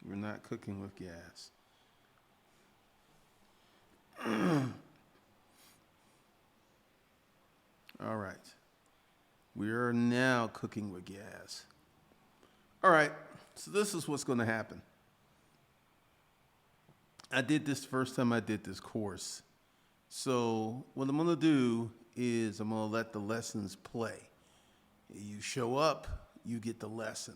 We're not cooking with gas. All right. We are now cooking with gas. All right. So this is what's going to happen. I did this the first time I did this course. So what I'm going to do is I'm going to let the lessons play. You show up, you get the lesson.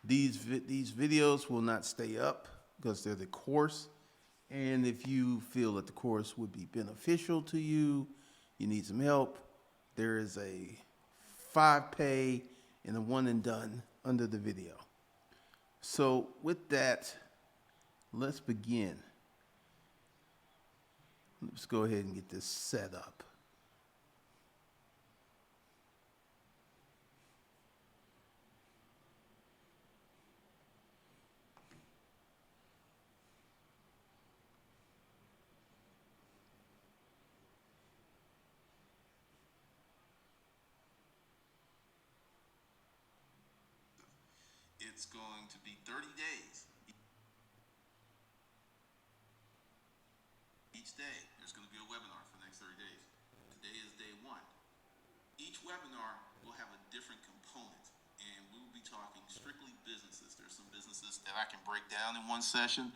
These videos will not stay up because they're the course. And if you feel that the course would be beneficial to you, you need some help, there is a 5 pay and a one and done under the video. So with that, let's begin. Let's go ahead and get this set up. It's going to be 30 days. Each day, there's going to be a webinar for the next 30 days. Today is day one. Each webinar will have a different component, and we will be talking strictly businesses. There's some businesses that I can break down in one session.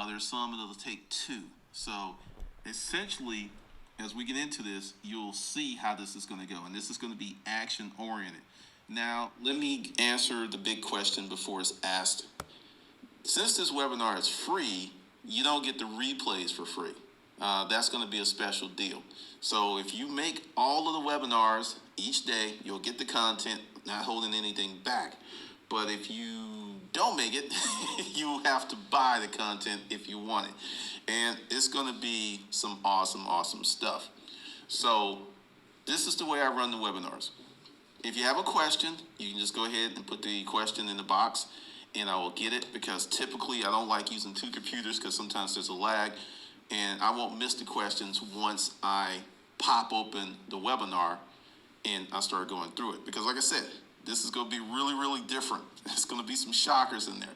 There's some that'll take two. So essentially, as we get into this, you'll see how this is going to go, and this is going to be action-oriented. Now, let me answer the big question before it's asked. Since this webinar is free, you don't get the replays for free. That's going to be a special deal. So if you make all of the webinars each day, you'll get the content, not holding anything back. But if you don't make it, you have to buy the content if you want it. And it's going to be some awesome stuff. So this is the way I run the webinars. If you have a question, you can just go ahead and put the question in the box, and I will get it, because typically I don't like using two computers because sometimes there's a lag, and I won't miss the questions once I pop open the webinar and I start going through it. Because like I said, this is going to be really different. There's going to be some shockers in there.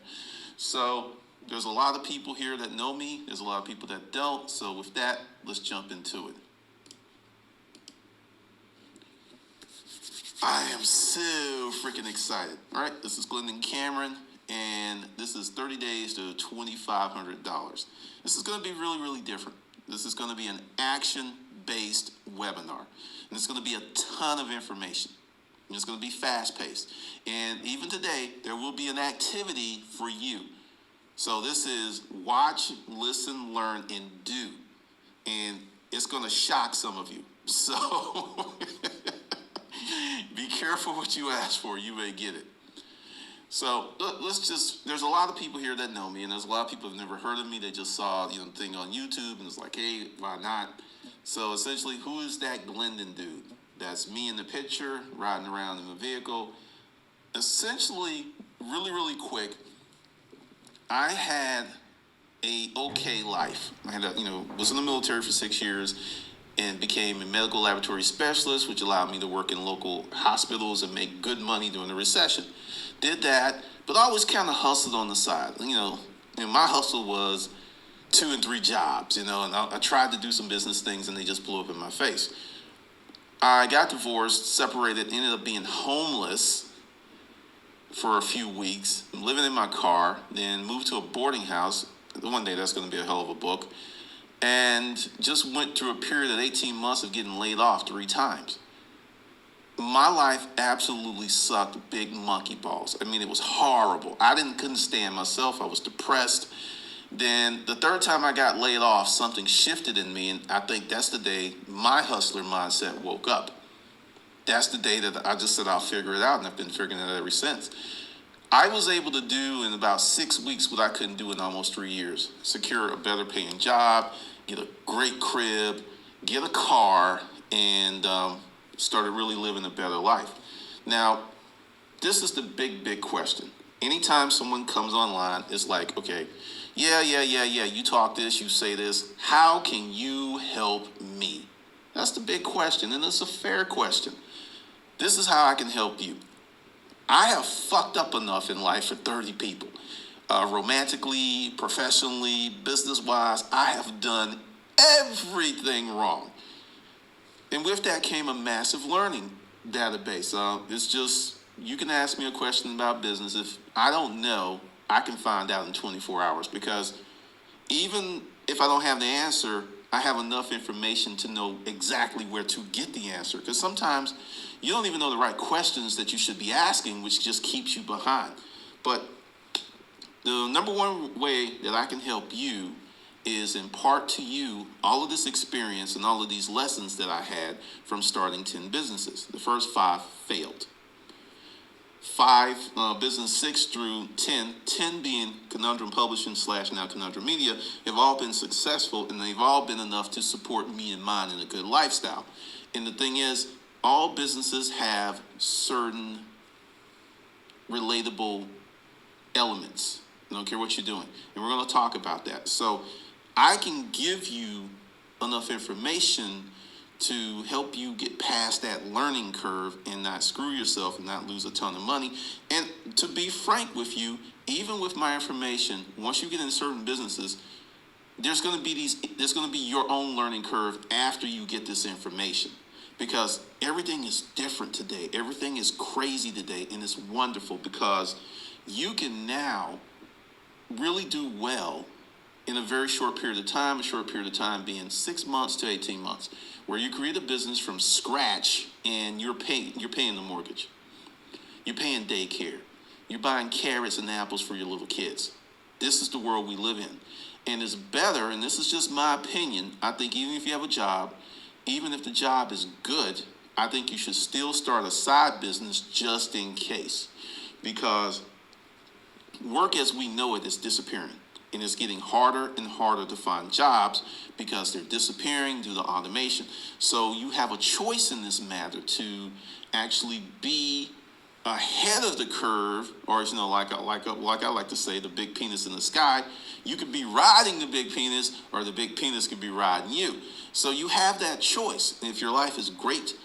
So there's a lot of people here that know me. There's a lot of people that don't. So with that, let's jump into it. I am so freaking excited. All right, this is Glendon Cameron, and this is 30 days to $2,500. This is going to be really different. This is going to be an action-based webinar, and it's going to be a ton of information. And it's going to be fast-paced, and even today, there will be an activity for you. So this is watch, listen, learn, and do, and it's going to shock some of you. So be careful what you ask for. You may get it. So there's a lot of people here that know me, and there's a lot of people who've never heard of me. They just saw the thing on YouTube, and it's like, hey, why not? So essentially, who is that Glendon dude? That's me in the picture, riding around in the vehicle. Essentially, really quick, I had a okay life. I had was in the military for 6 years, and became a medical laboratory specialist, which allowed me to work in local hospitals and make good money during the recession. Did that, but I always kind of hustled on the side. And my hustle was 2 and 3 jobs, and I tried to do some business things, and they just blew up in my face. I got divorced, separated, ended up being homeless for a few weeks, living in my car, then moved to a boarding house. One day that's going to be a hell of a book. And just went through a period of 18 months of getting laid off 3 times. My life absolutely sucked big monkey balls. I mean, it was horrible. I couldn't stand myself. I was depressed. Then the 3rd time I got laid off, something shifted in me, and I think that's the day my hustler mindset woke up. That's the day that I just said I'll figure it out, and I've been figuring it out ever since. I was able to do in about 6 weeks what I couldn't do in almost 3 years. Secure a better paying job, get a great crib, get a car, and started really living a better life. Now, this is the big question. Anytime someone comes online, it's like, okay, yeah, you talk this, you say this. How can you help me? That's the big question, and it's a fair question. This is how I can help you. I have fucked up enough in life for 30 people. romantically, professionally, business-wise. I have done everything wrong. And with that came a massive learning database. It's just, you can ask me a question about business. If I don't know, I can find out in 24 hours, because even if I don't have the answer, I have enough information to know exactly where to get the answer. Because sometimes you don't even know the right questions that you should be asking, which just keeps you behind. But the number one way that I can help you is impart to you all of this experience and all of these lessons that I had from starting 10 businesses. The first 5 failed. 5, business 6 through 10 being Conundrum Publishing / now Conundrum Media, have all been successful, and they've all been enough to support me and mine in a good lifestyle. And the thing is, all businesses have certain relatable elements. I don't care what you're doing. And we're going to talk about that. So I can give you enough information to help you get past that learning curve and not screw yourself and not lose a ton of money. And to be frank with you, even with my information, once you get in certain businesses, there's going to be your own learning curve after you get this information, because everything is different today. Everything is crazy today, and it's wonderful because you can now really do well in a very short period of time, a short period of time being 6 months to 18 months, where you create a business from scratch and you're paying the mortgage. You're paying daycare. You're buying carrots and apples for your little kids. This is the world we live in. And it's better, and this is just my opinion, I think even if you have a job, even if the job is good, I think you should still start a side business just in case. Because work as we know it is disappearing. And it's getting harder and harder to find jobs because they're disappearing due to automation. So you have a choice in this matter to actually be ahead of the curve, or like I like to say, the big penis in the sky. You could be riding the big penis, or the big penis could be riding you. So you have that choice. And if your life is great,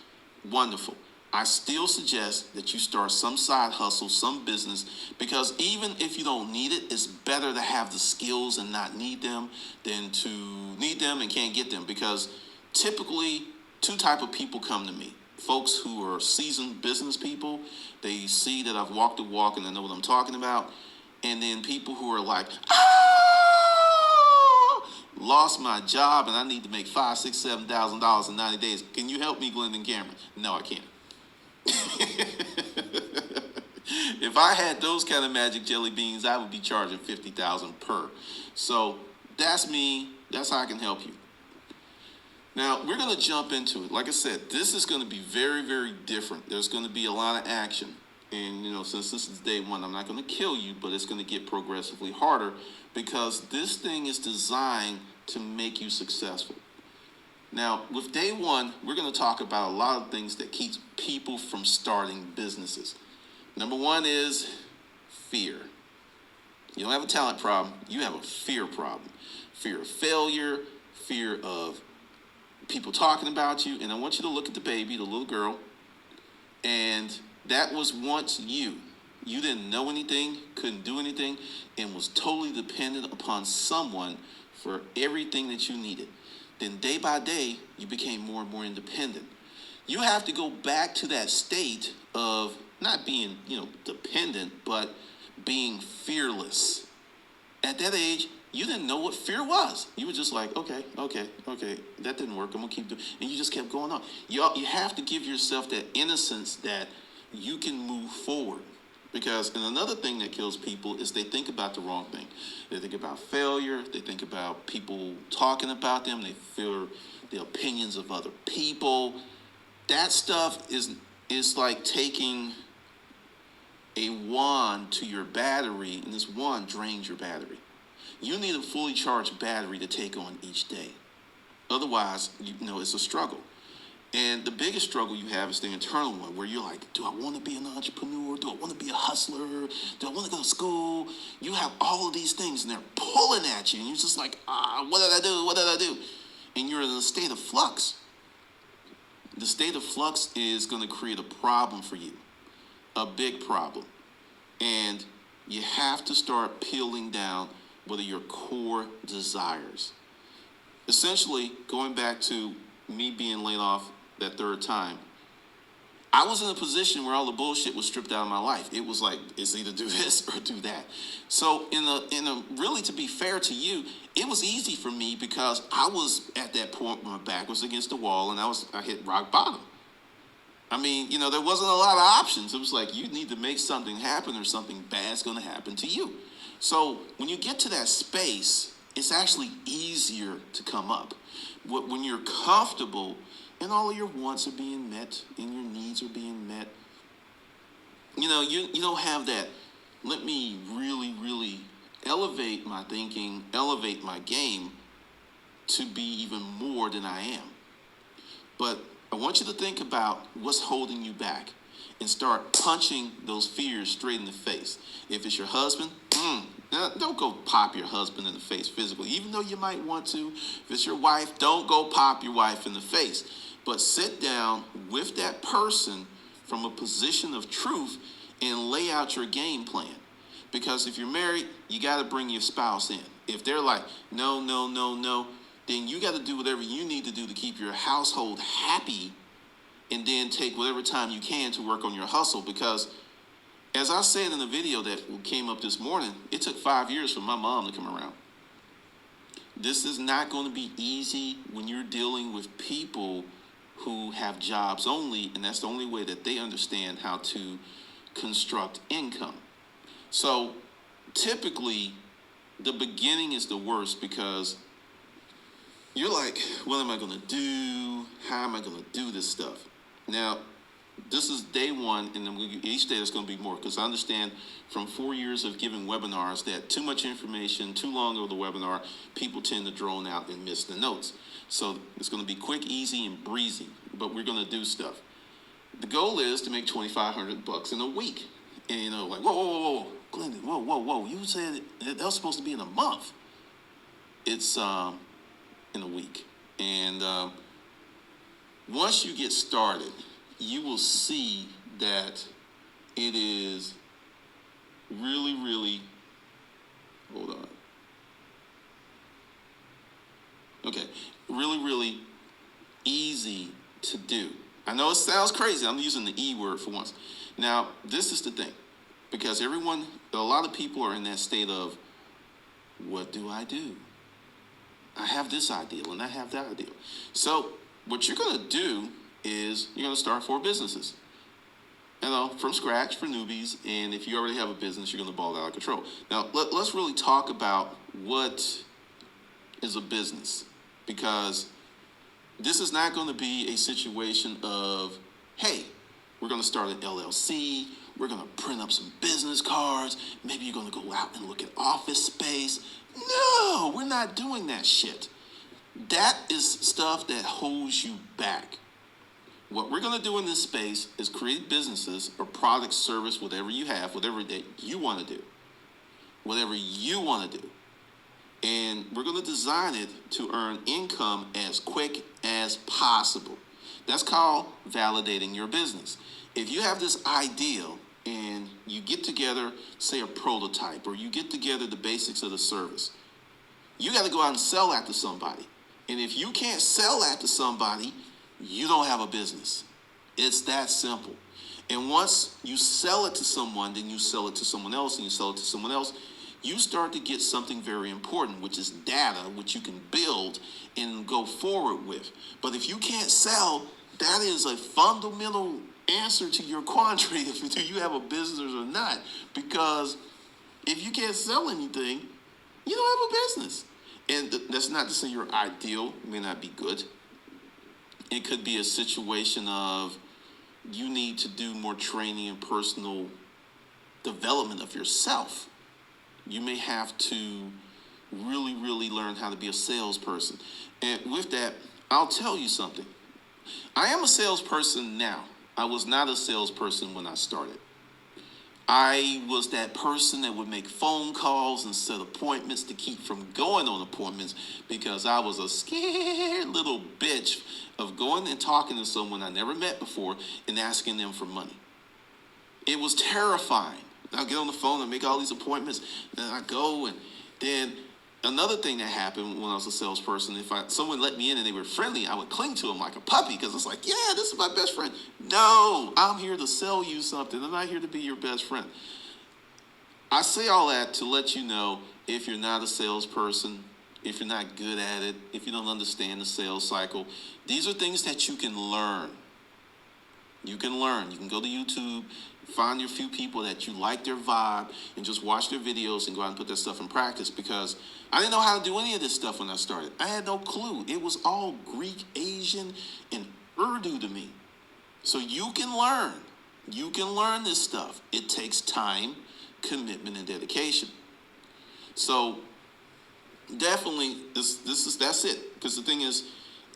wonderful. I still suggest that you start some side hustle, some business, because even if you don't need it, it's better to have the skills and not need them than to need them and can't get them. Because typically, 2 types of people come to me. Folks who are seasoned business people, they see that I've walked the walk and I know what I'm talking about. And then people who are like, lost my job and I need to make $5,000, $6,000, $7,000 in 90 days. Can you help me, Glenn and Cameron? No, I can't. If I had those kind of magic jelly beans, I would be charging $50,000 per. So that's me. That's how I can help you. Now we're going to jump into it. Like I said, this is going to be very, very different. There's going to be a lot of action. And since this is day 1, I'm not going to kill you, but it's going to get progressively harder because this thing is designed to make you successful. Now, with day 1, we're going to talk about a lot of things that keeps people from starting businesses. Number 1 is fear. You don't have a talent problem. You have a fear problem. Fear of failure, fear of people talking about you. And I want you to look at the baby, the little girl, and that was once you. You didn't know anything, couldn't do anything, and was totally dependent upon someone for everything that you needed. Then day by day, you became more and more independent. You have to go back to that state of not being, dependent, but being fearless. At that age, you didn't know what fear was. You were just like, okay, that didn't work. I'm going to keep doing it. And you just kept going on. You have to give yourself that innocence that you can move forward. And another thing that kills people is they think about the wrong thing. They think about failure. They think about people talking about them. They fear the opinions of other people. That stuff is like taking a wand to your battery, and this wand drains your battery. You need a fully charged battery to take on each day. Otherwise, it's a struggle. And the biggest struggle you have is the internal one, where you're like, do I want to be an entrepreneur? Do I want to be a hustler? Do I want to go to school? You have all of these things, and they're pulling at you, and you're just like, what did I do? What did I do? And you're in a state of flux. The state of flux is going to create a problem for you, a big problem. And You have to start peeling down what are your core desires. Essentially, going back to me being laid off that third time, I was in a position where all the bullshit was stripped out of my life. It was like, it's either do this or do that. So really, to be fair to you, it was easy for me because I was at that point where my back was against the wall and I hit rock bottom. I mean, there wasn't a lot of options. It was like, you need to make something happen or something bad's going to happen to you. So when you get to that space, it's actually easier to come up. When you're comfortable and all of your wants are being met and your needs are being met, you don't have that, let me really, really elevate my thinking, elevate my game to be even more than I am. But I want you to think about what's holding you back and start punching those fears straight in the face. If it's your husband, don't go pop your husband in the face physically, even though you might want to. If it's your wife, don't go pop your wife in the face. But sit down with that person from a position of truth and lay out your game plan. Because if you're married, you got to bring your spouse in. If they're like, no, no, no, no, then you got to do whatever you need to do to keep your household happy, and then take whatever time you can to work on your hustle. Because as I said in the video that came up this morning, it took 5 years for my mom to come around. This is not going to be easy when you're dealing with people who have jobs only, and that's the only way that they understand how to construct income. So typically, the beginning is the worst because you're like, what am I going to do? How am I going to do this stuff? Now, this is day one, and then each day there's going to be more, because I understand from 4 years of giving webinars that too much information, too long of the webinar, people tend to drone out and miss the notes. So it's going to be quick, easy, and breezy, but we're going to do stuff. The goal is to make $2,500 in a week. And like, whoa, Glendon, whoa, you said that was supposed to be in a month. It's in a week. And once you get started, you will see that it is really, really, hold on. Okay, really, really easy to do. I know it sounds crazy. I'm using the E word for once. Now, this is the thing, because a lot of people are in that state of, what do I do? I have this ideal and I have that ideal. So what you're going to do is you're going to start 4 businesses, from scratch for newbies. And if you already have a business, you're going to ball out of control. Now, let's really talk about what is a business, because this is not going to be a situation of, hey, we're going to start an LLC. We're going to print up some business cards. Maybe you're going to go out and look at office space. No, we're not doing that shit. That is stuff that holds you back. What we're going to do in this space is create businesses or product, service, whatever you have, whatever that you want to do. Whatever you want to do. And we're going to design it to earn income as quick as possible. That's called validating your business. If you have this ideal and you get together, say a prototype, or you get together the basics of the service, you got to go out and sell that to somebody. And if you can't sell that to somebody, you don't have a business. It's that simple. And once you sell it to someone, then you sell it to someone else, and you sell it to someone else, you start to get something very important, which is data, which you can build and go forward with. But if you can't sell, that is a fundamental answer to your quandary if do you have a business or not. Because if you can't sell anything, you don't have a business. And that's not to say your ideal may not be good. It could be a situation of you need to do more training and personal development of yourself. You may have to really, really learn how to be a salesperson. And with that, I'll tell you something. I am a salesperson now. I was not a salesperson when I started. I was that person that would make phone calls and set appointments to keep from going on appointments because I was a scared little bitch of going and talking to someone I never met before and asking them for money. It was terrifying. And I'll get on the phone and make all these appointments. And I go, and then another thing that happened when I was a salesperson, if someone let me in and they were friendly, I would cling to them like a puppy because it's like, yeah, this is my best friend. No, I'm here to sell you something. I'm not here to be your best friend. I say all that to let you know, if you're not a salesperson, if you're not good at it, if you don't understand the sales cycle, these are things that you can learn. You can learn. You can go to YouTube, find your few people that you like their vibe, and just watch their videos and go out and put that stuff in practice, because I didn't know how to do any of this stuff when I started. I had no clue. It was all Greek, Asian, and Urdu to me. So you can learn. You can learn this stuff. It takes time, commitment, and dedication. So definitely that's it. Because the thing is,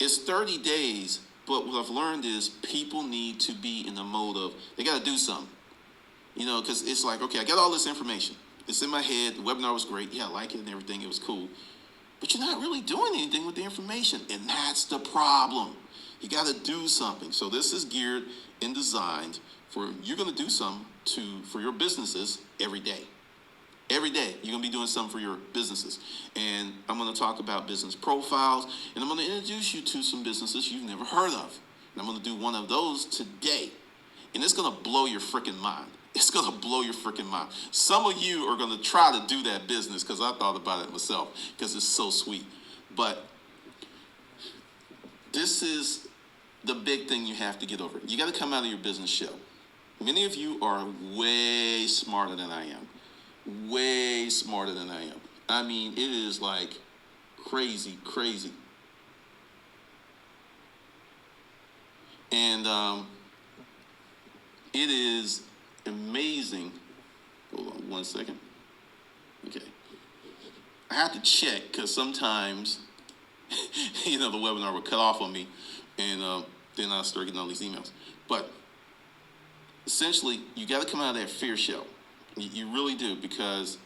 it's 30 days, but what I've learned is people need to be in the mode of, they got to do something. Because it's like, okay, I got all this information. It's in my head. The webinar was great. Yeah, I like it and everything. It was cool. But you're not really doing anything with the information. And that's the problem. You got to do something. So this is geared and designed for, you're going to do something for your businesses every day. Every day, you're going to be doing something for your businesses. And I'm going to talk about business profiles, and I'm going to introduce you to some businesses you've never heard of. And I'm going to do one of those today. And it's going to blow your freaking mind. It's going to blow your freaking mind. Some of you are going to try to do that business, because I thought about it myself, because it's so sweet. But this is the big thing you have to get over. You got to come out of your business shell. Many of you are way smarter than I am. Way smarter than I am. I mean, it is like crazy. And it is amazing. Hold on 1 second. Okay. I have to check, because sometimes, the webinar would cut off on me, and then I start getting all these emails. But essentially, you got to come out of that fear shell. You really do, because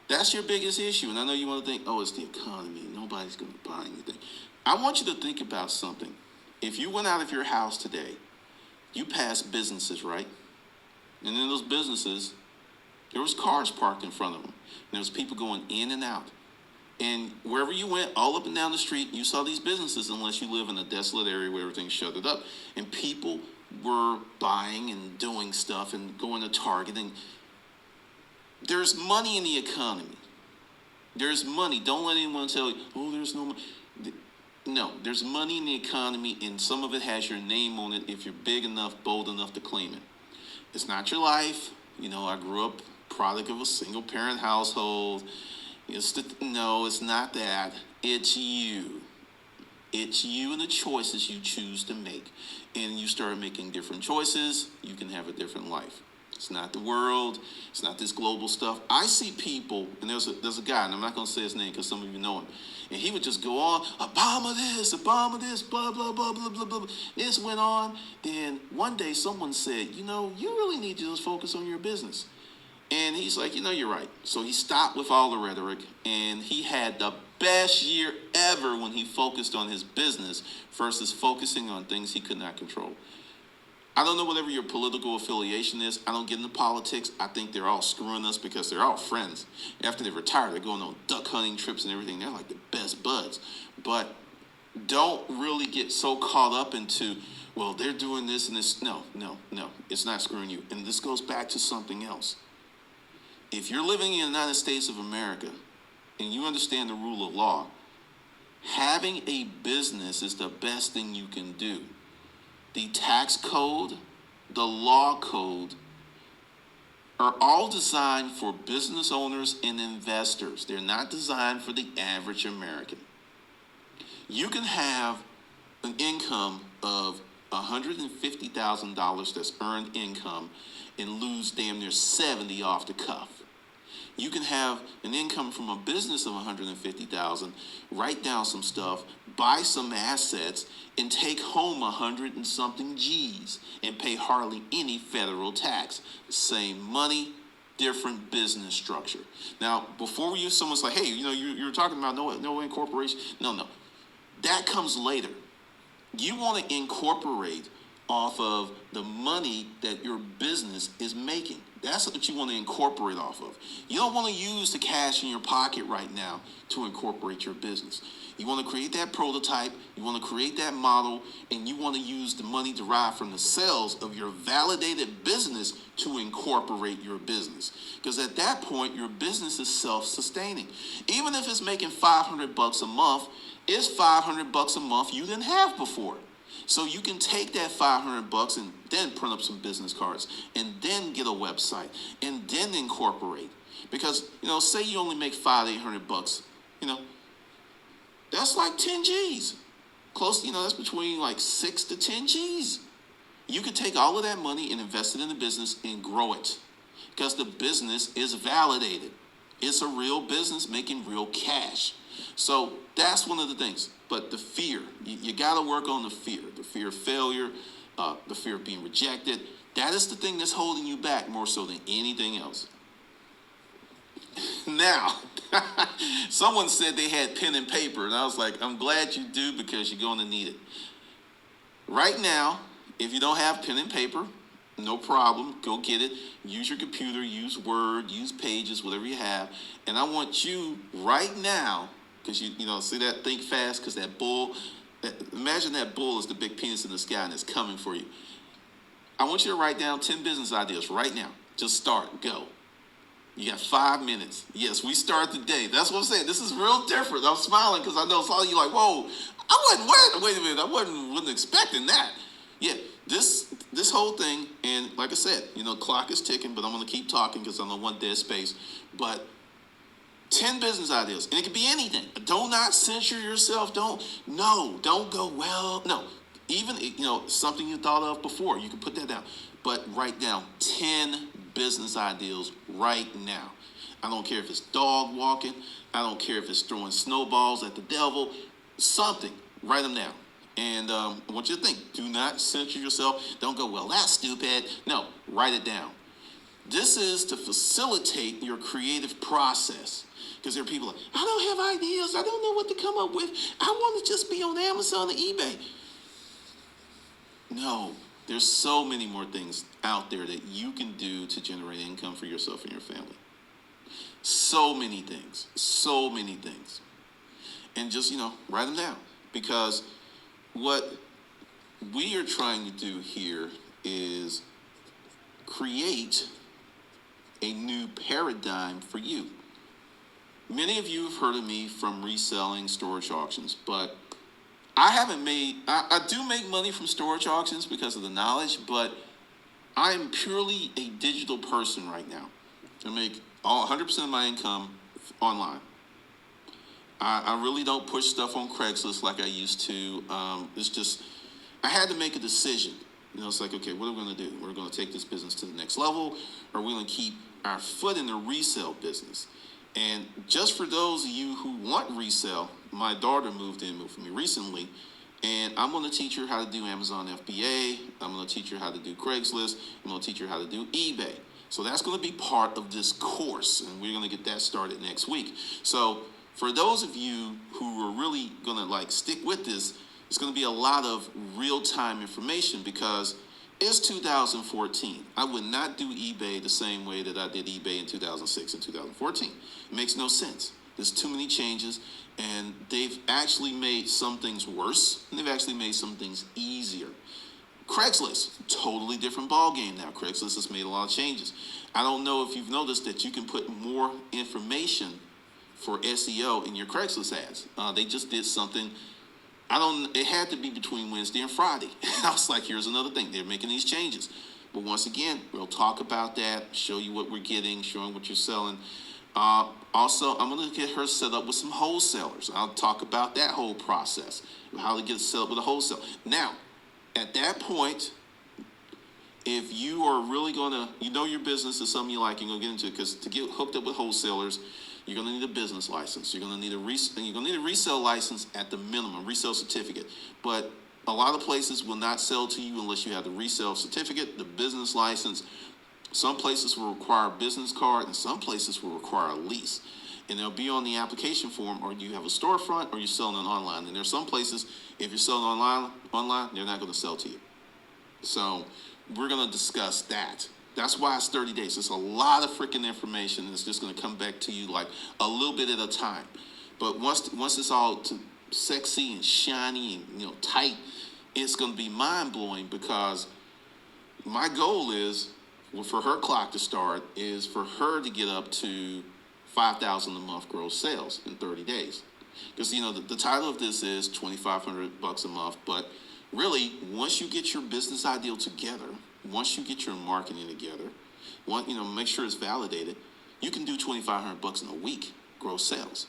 that's your biggest issue. And I know you want to think, oh, it's the economy. Nobody's going to buy anything. I want you to think about something. If you went out of your house today, you passed businesses, right? And in those businesses, there was cars parked in front of them. And there was people going in and out. And wherever you went, all up and down the street, you saw these businesses, unless you live in a desolate area where everything's shuttered up. And people were buying and doing stuff and going to Target. And there's money in the economy. There's money. Don't let anyone tell you, oh, there's no money. No, there's money in the economy, and some of it has your name on it if you're big enough, bold enough to claim it. It's not your life. I grew up product of a single-parent household. No, it's not that. It's you. It's you and the choices you choose to make. And you start making different choices, you can have a different life. It's not the world. It's not this global stuff. I see people, and there's a guy, and I'm not going to say his name because some of you know him, and he would just go on, Obama this, blah, blah, blah, blah, blah, blah. This went on. Then one day someone said, you really need to just focus on your business. And he's like, you're right. So he stopped with all the rhetoric, and he had the best year ever when he focused on his business versus focusing on things he could not control. I don't know whatever your political affiliation is. I don't get into politics. I think they're all screwing us because they're all friends. After they retire, they're going on duck hunting trips and everything. They're like the best buds. But don't really get so caught up into, well, they're doing this and this. No. It's not screwing you. And this goes back to something else. If you're living in the United States of America and you understand the rule of law, having a business is the best thing you can do. The tax code, the law code are all designed for business owners and investors. They're not designed for the average American. You can have an income of $150,000 that's earned income and lose damn near 70 off the cuff. You can have an income from a business of $150,000, write down some stuff, buy some assets, and take home 100 and something G's and pay hardly any federal tax. Same money, different business structure. Now, before someone's like, hey, you're talking about no incorporation. No. That comes later. You want to incorporate off of the money that your business is making. That's what you want to incorporate off of. You don't want to use the cash in your pocket right now to incorporate your business. You want to create that prototype, you want to create that model, and you want to use the money derived from the sales of your validated business to incorporate your business. Because at that point, your business is self-sustaining. Even if it's making $500 a month, it's $500 a month you didn't have before. So you can take that $500 and then print up some business cards and then get a website and then incorporate. Because, say you only make $500-800, that's like 10 G's. Close, that's between like 6 to 10 G's. You could take all of that money and invest it in the business and grow it. Because the business is validated. It's a real business making real cash. So that's one of the things. But the fear, you got to work on the fear of failure, the fear of being rejected. That is the thing that's holding you back more so than anything else. Now, someone said they had pen and paper, and I was like, I'm glad you do because you're going to need it. Right now, if you don't have pen and paper, no problem. Go get it. Use your computer, use Word, use Pages, whatever you have. And I want you right now, because you see that, think fast, because that bull, imagine that bull is the big penis in the sky and it's coming for you. I want you to write down 10 business ideas right now. Just start, go. You got 5 minutes. Yes, we start the day. That's what I'm saying. This is real different. I'm smiling because I know some of you like, whoa, wait a minute, I wasn't expecting that. Yeah, this whole thing, and like I said, clock is ticking, but I'm going to keep talking because I'm on one dead space. But 10 business ideas, and it could be anything. Do not censure yourself. Don't go, well, no. Even, something you thought of before, you can put that down. But write down 10 business ideas right now. I don't care if it's dog walking. I don't care if it's throwing snowballs at the devil. Something. Write them down. And I want you to think. Do not censor yourself. Don't go, well, that's stupid. No, write it down. This is to facilitate your creative process. Because there are people like, I don't have ideas. I don't know what to come up with. I want to just be on Amazon and eBay. No, there's so many more things out there that you can do to generate income for yourself and your family. So many things. And just, write them down. Because what we are trying to do here is create a new paradigm for you. Many of you have heard of me from reselling storage auctions, but I do make money from storage auctions because of the knowledge, but I'm purely a digital person right now. I make 100% of my income online. I really don't push stuff on Craigslist like I used to. It's just, I had to make a decision. It's like, okay, what are we going to do? We're going to take this business to the next level, or we're going to keep our foot in the resale business. And just for those of you who want resale, my daughter moved in with me recently, and I'm going to teach her how to do Amazon FBA. I'm going to teach her how to do Craigslist. I'm going to teach her how to do eBay. So that's going to be part of this course, and we're going to get that started next week. So for those of you who are really going to stick with this, it's going to be a lot of real-time information because it's 2014. I would not do eBay the same way that I did eBay in 2006 and 2014. It makes no sense. There's too many changes, and they've actually made some things worse, and they've actually made some things easier. Craigslist, totally different ballgame now. Craigslist has made a lot of changes. I don't know if you've noticed that you can put more information for SEO in your Craigslist ads. They just did something. It had to be between Wednesday and Friday. I was like, here's another thing. They're making these changes. But once again, we'll talk about that, show you what we're getting, showing what you're selling. Also, I'm going to get her set up with some wholesalers. I'll talk about that whole process, how to get set up with a wholesaler. Now, at that point, if you are really going to, your business is something you like, you're going to get into it, because to get hooked up with wholesalers, you're going to need a business license. You're going to need a resale license at the minimum, resale certificate. But a lot of places will not sell to you unless you have the resale certificate, the business license. Some places will require a business card, and some places will require a lease. And they'll be on the application form, or you have a storefront, or you're selling it online. And there's some places, if you're selling online, they're not going to sell to you. So we're going to discuss that. That's why it's 30 days. It's a lot of freaking information that's just going to come back to you like a little bit at a time. But once it's all sexy and shiny and tight, it's going to be mind-blowing, because my goal is, well, for her clock to start is for her to get up to 5,000 a month gross sales in 30 days. Because the title of this is $2,500 a month, but really, once you get your business ideal together, once you get your marketing together, make sure it's validated, you can do $2,500 in a week gross sales.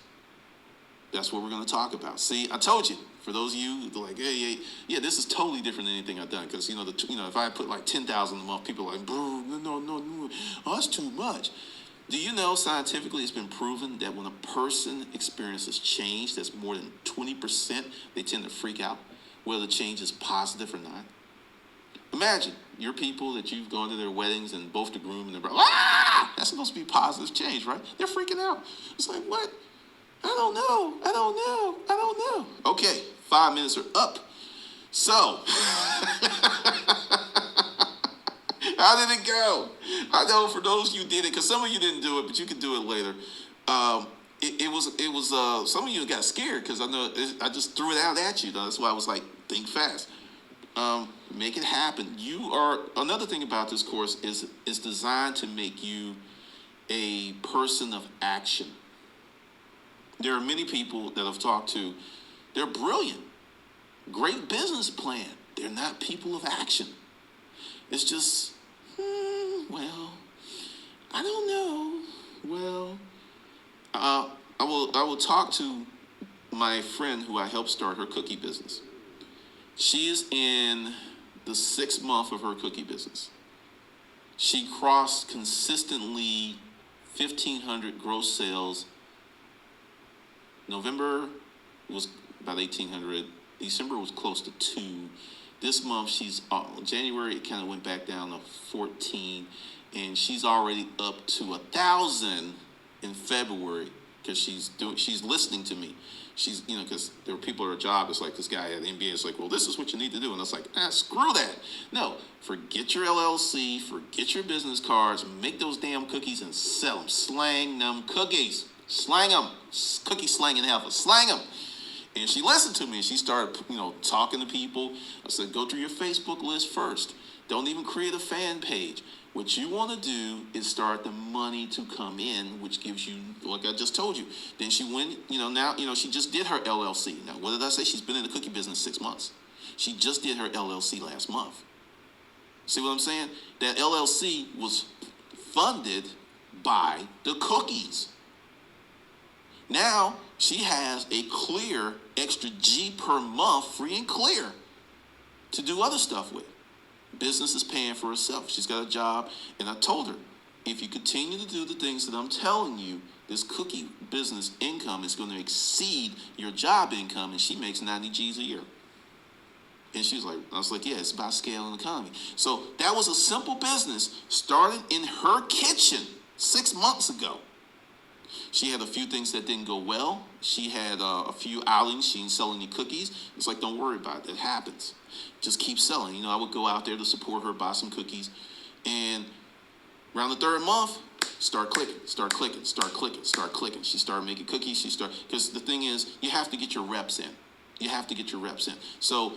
That's what we're going to talk about. See, I told you. For those of you who are like, yeah, this is totally different than anything I've done. Because if I put like 10,000 a month, people are like, no, that's too much. Do you know scientifically it's been proven that when a person experiences change that's more than 20%, they tend to freak out, whether the change is positive or not? Imagine your people that you've gone to their weddings and both the groom and the bride, that's supposed to be positive change, right? They're freaking out. It's like, what? I don't know. Okay, 5 minutes are up. So, how did it go? I know for those of you who did it, because some of you didn't do it, but you can do it later. It was some of you got scared because I just threw it out at you. That's why I was like, think fast. Make it happen. Another thing about this course is designed to make you a person of action. There are many people that I've talked to. They're brilliant, great business plan. They're not people of action. It's just, well, I don't know. Well, I will talk to my friend who I helped start her cookie business. She is in the 6th month of her cookie business. She crossed consistently 1,500 gross sales. November was about 1,800. December was close to 2. This month, January, it kind of went back down to 14, and she's already up to 1,000 in February, because she's listening to me. She's, because there are people at her job. It's like this guy at the NBA. It's like, well, this is what you need to do. And it's like, screw that. No, forget your LLC, forget your business cards, make those damn cookies and sell them. Slang them cookies. Slang them. Cookie slanging helper. Slang them. And she listened to me, and she started, talking to people. I said, go through your Facebook list first. Don't even create a fan page. What you want to do is start the money to come in, which gives you, like I just told you. Then she went, now, she just did her LLC. Now, what did I say? She's been in the cookie business 6 months. She just did her LLC last month. See what I'm saying? That LLC was funded by the cookies. Now, she has a clear extra G per month, free and clear, to do other stuff with. Business is paying for herself. She's got a job. And I told her, if you continue to do the things that I'm telling you, this cookie business income is going to exceed your job income, and she makes 90 G's a year. And I was like, yeah, it's about scale and economy. So that was a simple business started in her kitchen 6 months ago. She had a few things that didn't go well. She had a few outings. She didn't sell any cookies. It's like, don't worry about it. It happens. Just keep selling. I would go out there to support her, buy some cookies. And around the 3rd month, start clicking. She started making cookies. Because the thing is, you have to get your reps in. So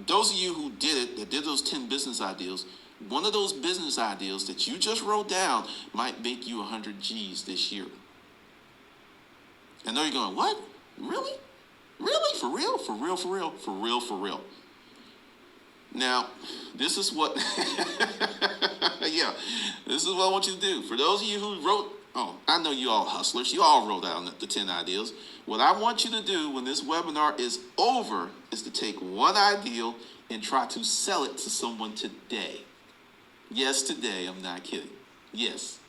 those of you who that did those 10 business ideals, one of those business ideals that you just wrote down might make you 100 G's this year. I know you're going, what? Really? Really? For real? Now, this is what, this is what I want you to do. For those of you who wrote, I know you all hustlers. You all wrote down the 10 ideals. What I want you to do when this webinar is over is to take one ideal and try to sell it to someone today. Yes, today. I'm not kidding. Yes.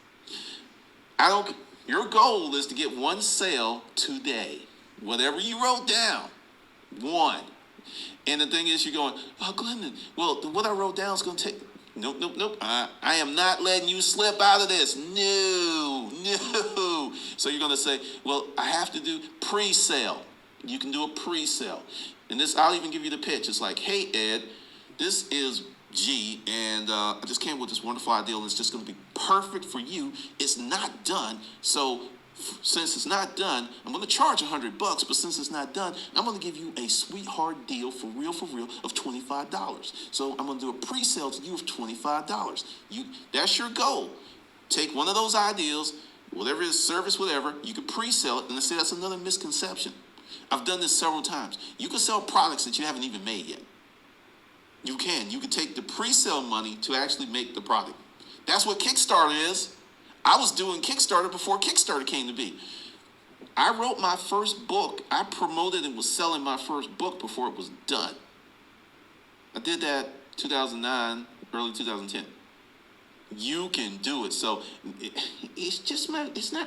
Your goal is to get one sale today. Whatever you wrote down, one. And the thing is, you're going, Glendon, well, what I wrote down is going to take... Nope. I am not letting you slip out of this. No. So you're going to say, well, I have to do pre-sale. You can do a pre-sale. And I'll even give you the pitch. It's like, hey, Ed, this is and I just came with this wonderful idea, and it's just going to be perfect for you. It's not done, so since it's not done, I'm going to charge $100, but since it's not done, I'm going to give you a sweetheart deal for real, of $25. So I'm going to do a pre-sale to you of $25. That's your goal. Take one of those ideas, whatever it is, service, whatever, you can pre-sell it, and I say that's another misconception. I've done this several times. You can sell products that you haven't even made yet. You can take the pre-sale money to actually make the product. That's what Kickstarter is. I was doing Kickstarter before Kickstarter came to be. I wrote my first book. I promoted and was selling my first book before it was done. I did that 2009, early 2010. You can do it. So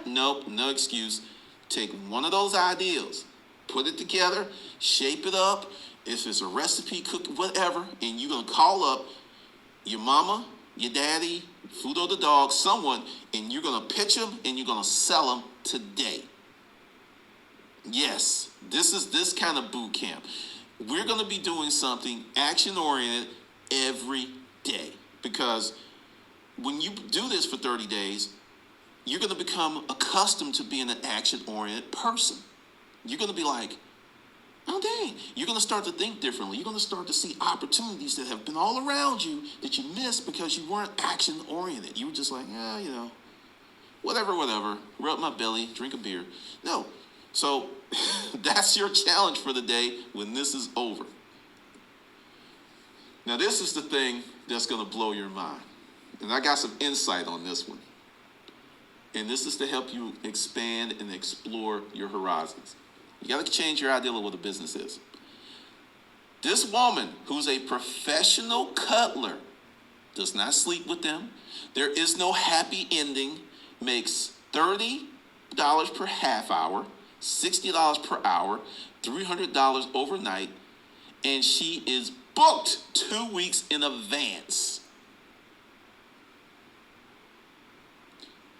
no excuse. Take one of those ideas, put it together, shape it up. If it's a recipe, cook, whatever, and you're going to call up your mama, your daddy, Fudo the dog, someone, and you're going to pitch them and you're going to sell them today. Yes, this is this kind of boot camp. We're going to be doing something action-oriented every day, because when you do this for 30 days, you're going to become accustomed to being an action-oriented person. You're going to be like, oh, dang. You're going to start to think differently. You're going to start to see opportunities that have been all around you that you missed because you weren't action-oriented. You were just like, whatever, rub my belly, drink a beer. No. So that's your challenge for the day when this is over. Now, this is the thing that's going to blow your mind. And I got some insight on this one. And this is to help you expand and explore your horizons. You got to change your idea of what a business is. This woman, who's a professional cutler, does not sleep with them. There is no happy ending. Makes $30 per half hour, $60 per hour, $300 overnight, and she is booked 2 weeks in advance.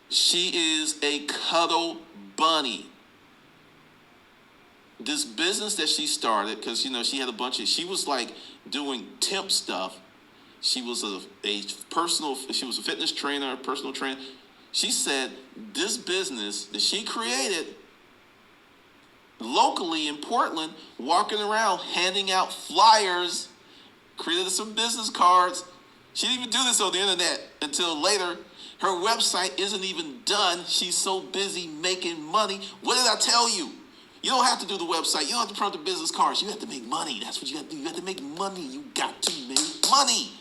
She is a cuddle bunny. This business that she started, because, she had she was like doing temp stuff. She was a fitness trainer, a personal trainer. She said this business that she created locally in Portland, walking around, handing out flyers, created some business cards. She didn't even do this on the internet until later. Her website isn't even done. She's so busy making money. What did I tell you? You don't have to do the website. You don't have to print the business cards. You have to make money. That's what you have to do. You have to make money. You got to make money.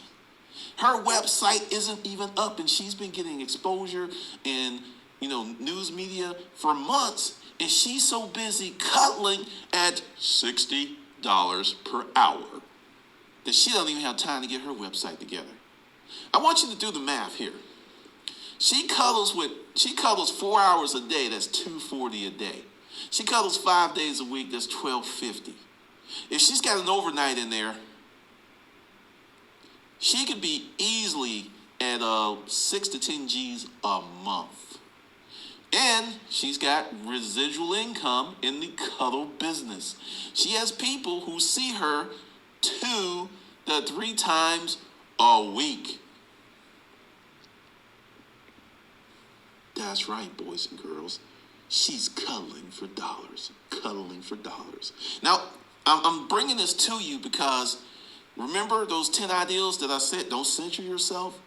Her website isn't even up, and she's been getting exposure in, news media for months, and she's so busy cuddling at $60 per hour that she doesn't even have time to get her website together. I want you to do the math here. She cuddles 4 hours a day. That's $240 a day. She cuddles 5 days a week. That's $1,250. If she's got an overnight in there, she could be easily at 6 to 10 G's a month. And she's got residual income in the cuddle business. She has people who see her 2 to 3 times a week. That's right, boys and girls. She's cuddling for dollars. Now, I'm bringing this to you because remember those 10 ideals that I said, don't censor yourself?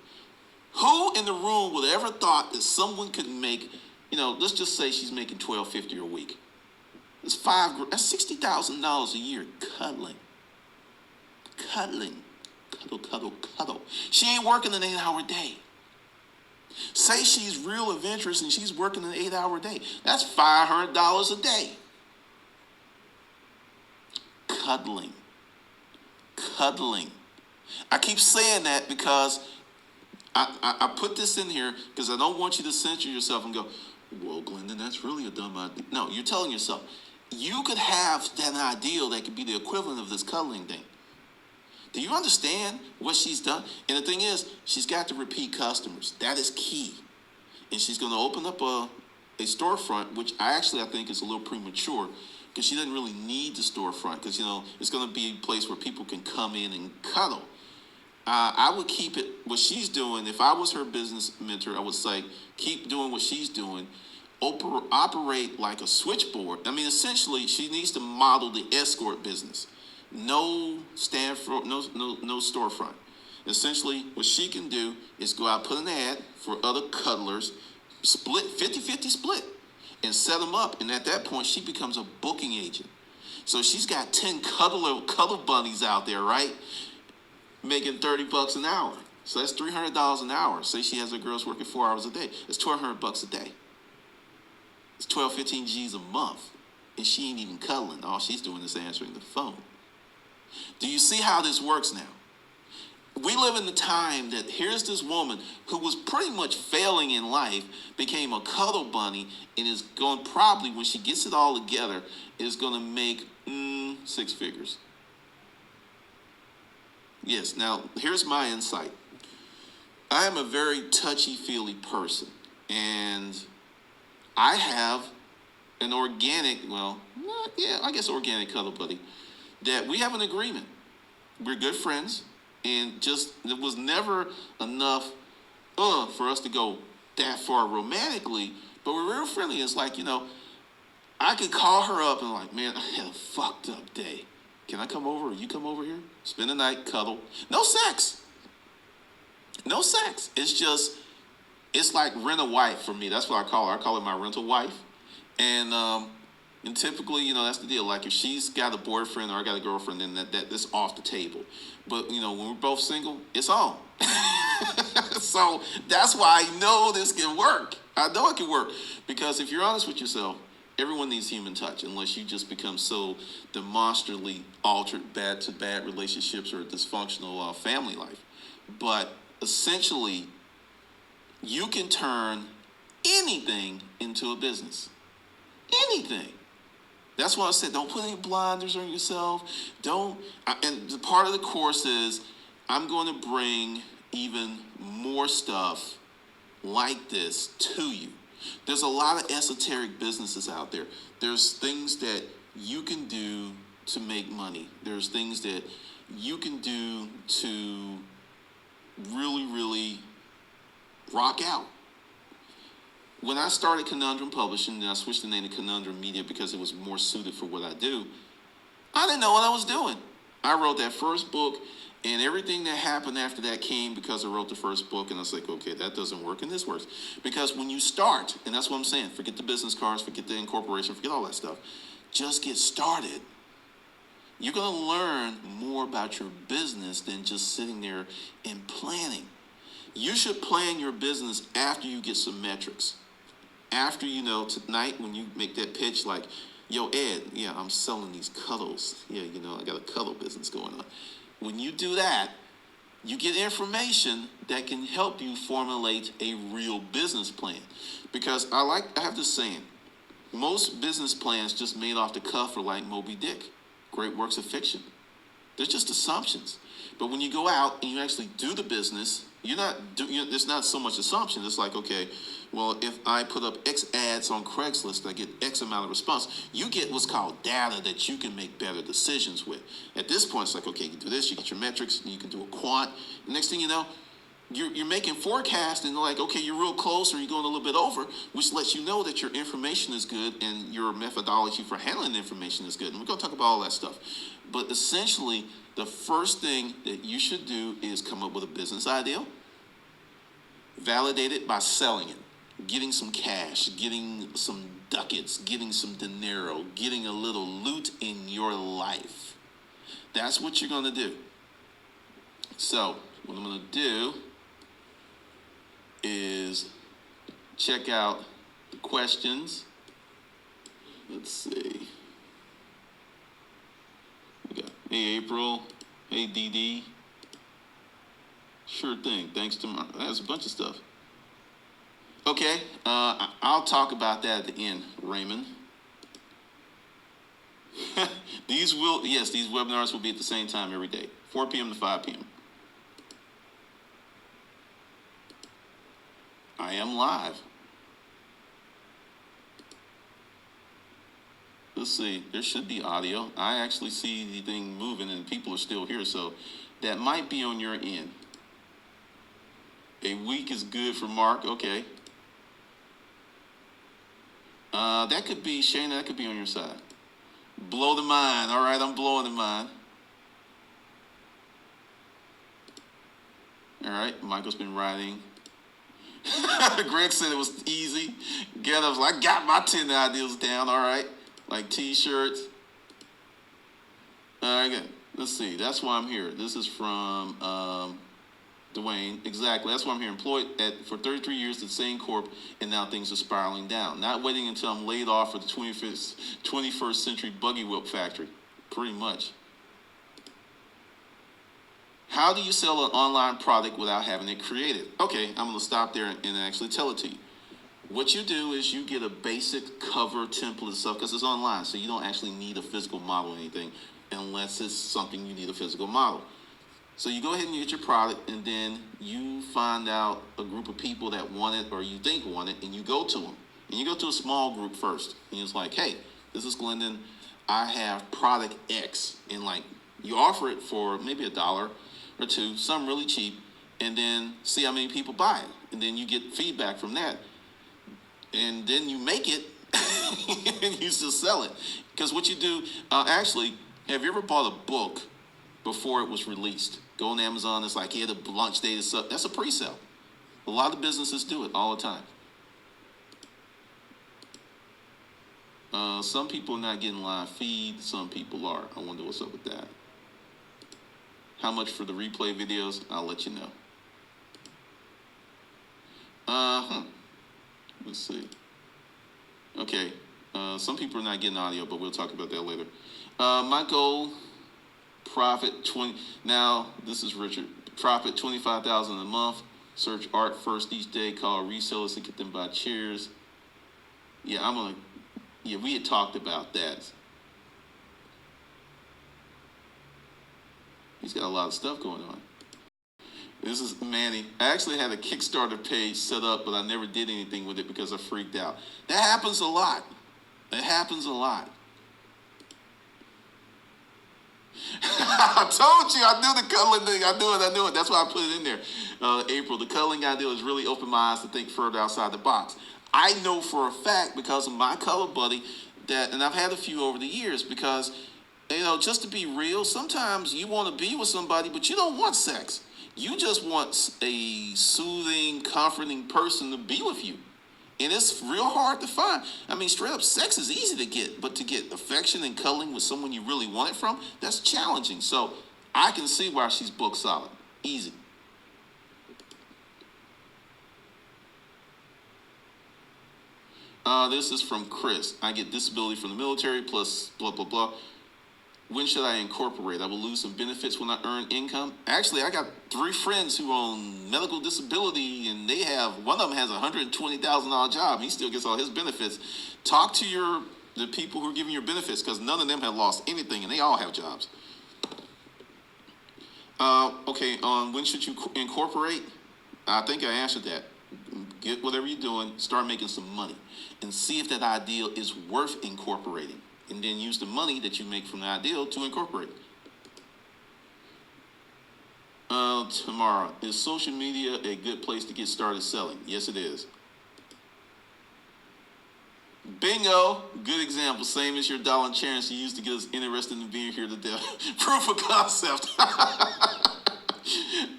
Who in the room would ever thought that someone could make, let's just say she's making $1,250 a week. That's $60,000 a year cuddling. Cuddle. She ain't working an 8-hour day. Say she's real adventurous and she's working an 8-hour day. That's $500 a day. Cuddling. I keep saying that because I put this in here because I don't want you to censor yourself and go, well, Glendon, that's really a dumb idea. No, you're telling yourself, you could have that ideal that could be the equivalent of this cuddling thing. Do you understand what she's done? And the thing is, she's got to repeat customers. That is key. And she's going to open up a storefront, which I think is a little premature because she doesn't really need the storefront because, it's going to be a place where people can come in and cuddle. I would keep it what she's doing. If I was her business mentor, I would say keep doing what she's doing. Operate like a switchboard. I mean, essentially, she needs to model the escort business. No no storefront. Essentially, what she can do is go out, put an ad for other cuddlers, split 50-50 split, and set them up. And at that point, she becomes a booking agent. So she's got 10 cuddle bunnies out there, right? Making $30 an hour. So that's $300 an hour. Say she has her girls working 4 hours a day. It's $1,200 a day. It's 12, 15 G's a month. And she ain't even cuddling. All she's doing is answering the phone. Do you see how this works now? We live in the time that here's this woman who was pretty much failing in life, became a cuddle bunny, and is going probably, when she gets it all together, is going to make 6 figures. Yes, now here's my insight. I am a very touchy-feely person, and I have an organic, organic cuddle buddy that we have an agreement. We're good friends. And just, it was never enough for us to go that far romantically, but we're real friendly. It's like, I could call her up and like, man, I had a fucked up day. Can I come over or you come over here? Spend the night, cuddle. No sex. No sex. It's like rent a wife for me. That's what I call her. I call her my rental wife. And typically, that's the deal. Like if she's got a boyfriend or I got a girlfriend, then that's off the table. But, when we're both single, it's on. So that's why I know this can work. I know it can work. Because if you're honest with yourself, everyone needs human touch unless you just become so demonstrably altered bad relationships or a dysfunctional family life. But essentially, you can turn anything into a business. Anything. That's why I said, don't put any blinders on yourself. And the part of the course is, I'm going to bring even more stuff like this to you. There's a lot of esoteric businesses out there. There's things that you can do to make money. There's things that you can do to really, really rock out. When I started Conundrum Publishing, and I switched the name to Conundrum Media because it was more suited for what I do, I didn't know what I was doing. I wrote that first book, and everything that happened after that came because I wrote the first book, and I was like, okay, that doesn't work, and this works. Because when you start, and that's what I'm saying, forget the business cards, forget the incorporation, forget all that stuff. Just get started. You're going to learn more about your business than just sitting there and planning. You should plan your business after you get some metrics. After, tonight when you make that pitch like, yo, Ed, yeah, I'm selling these cuddles. Yeah, I got a cuddle business going on. When you do that, you get information that can help you formulate a real business plan. Because I have this saying, most business plans just made off the cuff are like Moby Dick, great works of fiction. They're just assumptions. But when you go out and you actually do the business, it's not so much assumption. It's like, okay, well, if I put up X ads on Craigslist, I get X amount of response. You get what's called data that you can make better decisions with. At this point, it's like, okay, you can do this, you get your metrics, and you can do a quant. The next thing you know, you're making forecasts, and like, okay, you're real close, or you're going a little bit over, which lets you know that your information is good and your methodology for handling the information is good. And we're going to talk about all that stuff. But essentially, the first thing that you should do is come up with a business idea, validate it by selling it, getting some cash, getting some ducats, getting some dinero, getting a little loot in your life. That's what you're going to do. So what I'm going to do is check out the questions. Let's see. We got, hey, April. Hey, DD. Sure thing. Thanks to that's a bunch of stuff. Okay. I'll talk about that at the end, Raymond. These webinars will be at the same time every day, 4 p.m. to 5 p.m. I am live. Let's see. There should be audio. I actually see the thing moving and people are still here, so that might be on your end. A week is good for Mark. Okay. That could be, Shayna, that could be on your side. Blow the mind. All right, I'm blowing the mind. All right, Michael's been writing. Greg said it was easy. Get was like, I got my 10 ideas down. All right, like t-shirts. All right, good. Let's see. That's why I'm here. This is from Dwayne. Exactly. That's why I'm here. Employed for 33 years at the same corp, and now things are spiraling down. Not waiting until I'm laid off for the 21st century buggy whip factory. Pretty much. How do you sell an online product without having it created? Okay, I'm going to stop there and actually tell it to you. What you do is you get a basic cover template and stuff because it's online, so you don't actually need a physical model or anything unless it's something you need a physical model. So you go ahead and get your product, and then you find out a group of people that want it or you think want it, and you go to them. And you go to a small group first, and it's like, hey, this is Glendon. I have product X, and like you offer it for maybe $1 or $2, something really cheap, and then see how many people buy it. And then you get feedback from that. And then you make it, and you still sell it. Because what you do, actually, have you ever bought a book before it was released? Go on Amazon, it's like, yeah, the launch date is up. That's a pre-sale. A lot of businesses do it all the time. Some people are not getting live feed. Some people are. I wonder what's up with that. How much for the replay videos? I'll let you know. Let's see. Okay. Some people are not getting audio, but we'll talk about that later. My goal, profit 20. Now, this is Richard. Profit $25,000 a month. Search art first each day. Call resellers to get them buy chairs. Yeah, we had talked about that. He's got a lot of stuff going on. This is Manny. I actually had a Kickstarter page set up, but I never did anything with it because I freaked out. That happens a lot. It happens a lot. I told you, I knew the cuddling thing. I knew it. That's why I put it in there. April, the cuddling idea has really opened my eyes to think further outside the box. I know for a fact because of my color buddy that, and I've had a few over the years because, just to be real, sometimes you want to be with somebody, but you don't want sex. You just want a soothing, comforting person to be with you. And it's real hard to find. I mean, straight up, sex is easy to get, but to get affection and cuddling with someone you really want it from, that's challenging. So I can see why she's booked solid. Easy. This is from Chris. I get disability from the military plus blah, blah, blah. When should I incorporate? I will lose some benefits when I earn income. Actually, I got 3 friends who own medical disability, and one of them has a $120,000 job. He still gets all his benefits. Talk to the people who are giving you benefits, because none of them have lost anything, and they all have jobs. Okay, when should you incorporate? I think I answered that. Get whatever you're doing, start making some money, and see if that ideal is worth incorporating. And then use the money that you make from the ideal to incorporate. Tomorrow, is social media a good place to get started selling? Yes, it is. Bingo, good example. Same as your dollar chance you used to get us interested in being here today. Proof of concept.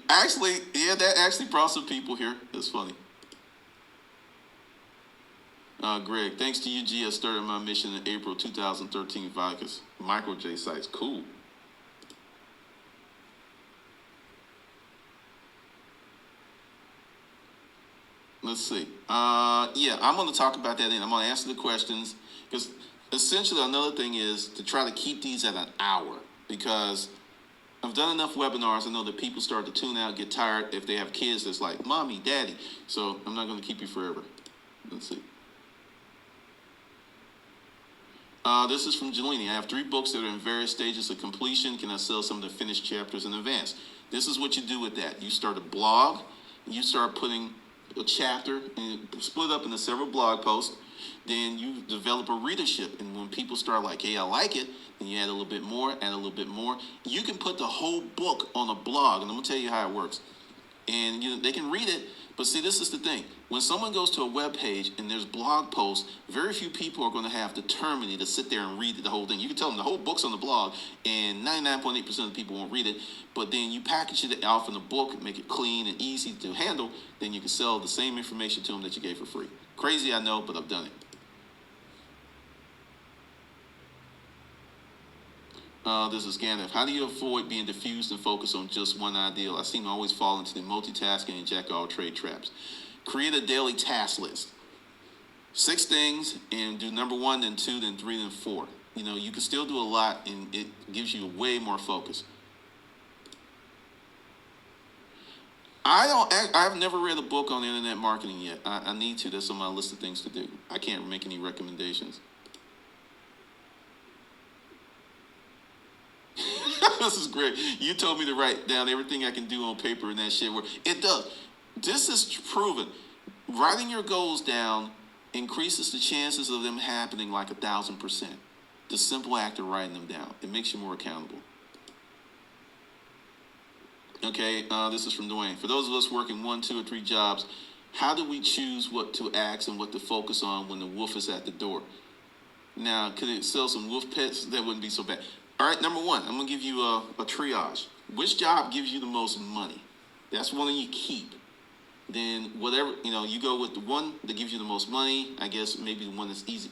Actually, yeah, that actually brought some people here. That's funny. Greg, thanks to UG, I started my mission in April 2013 Vicus Micro J sites. Cool. Let's see. Yeah, I'm going to talk about that and I'm going to answer the questions because essentially another thing is to try to keep these at an hour because I've done enough webinars. I know that people start to tune out, get tired. If they have kids, it's like, mommy, daddy. So I'm not going to keep you forever. Let's see. This is from Jelini. I have 3 books that are in various stages of completion. Can I sell some of the finished chapters in advance? This is what you do with that. You start a blog. You start putting a chapter and split up into several blog posts. Then you develop a readership, and when people start like, hey, I like it, then you add a little bit more, add a little bit more. You can put the whole book on a blog, and I'm gonna tell you how it works. And they can read it, but see, this is the thing. When someone goes to a web page and there's blog posts, very few people are going to have determined to sit there and read the whole thing. You can tell them the whole book's on the blog, and 99.8% of the people won't read it. But then you package it off in a book, make it clean and easy to handle. Then you can sell the same information to them that you gave for free. Crazy, I know, but I've done it. This is Gandalf. How do you avoid being diffused and focused on just one ideal? I seem to always fall into the multitasking and jack-of-all-trade traps. Create a daily task list. 6 things, and do number 1, then 2, then 3, then 4. You can still do a lot, and it gives you way more focus. I've never read a book on internet marketing yet. I need to. That's on my list of things to do. I can't make any recommendations. This is great. You told me to write down everything I can do on paper and that shit. It does. This is proven. Writing your goals down increases the chances of them happening like 1,000%. The simple act of writing them down. It makes you more accountable. Okay, this is from Dwayne. For those of us working 1, 2, or 3 jobs, how do we choose what to ask and what to focus on when the wolf is at the door? Now, could it sell some wolf pets? That wouldn't be so bad. All right, number 1, I'm going to give you a triage. Which job gives you the most money? That's one that you keep. Then whatever, you go with the one that gives you the most money. I guess maybe the one that's easy.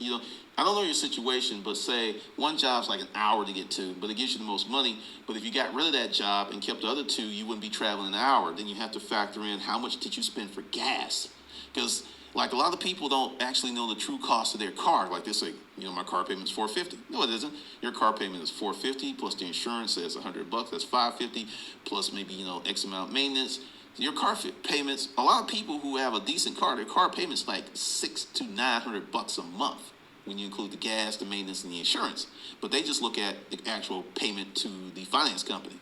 I don't know your situation, but say one job's like an hour to get to, but it gives you the most money. But if you got rid of that job and kept the other 2, you wouldn't be traveling an hour. Then you have to factor in how much did you spend for gas. Because like a lot of people don't actually know the true cost of their car. Like they say, my car payment is $450. No, it isn't. Your car payment is $450 plus the insurance says $100. That's $550 plus maybe X amount of maintenance. Your car payments. A lot of people who have a decent car, their car payments like $600 to $900 a month when you include the gas, the maintenance, and the insurance. But they just look at the actual payment to the finance company.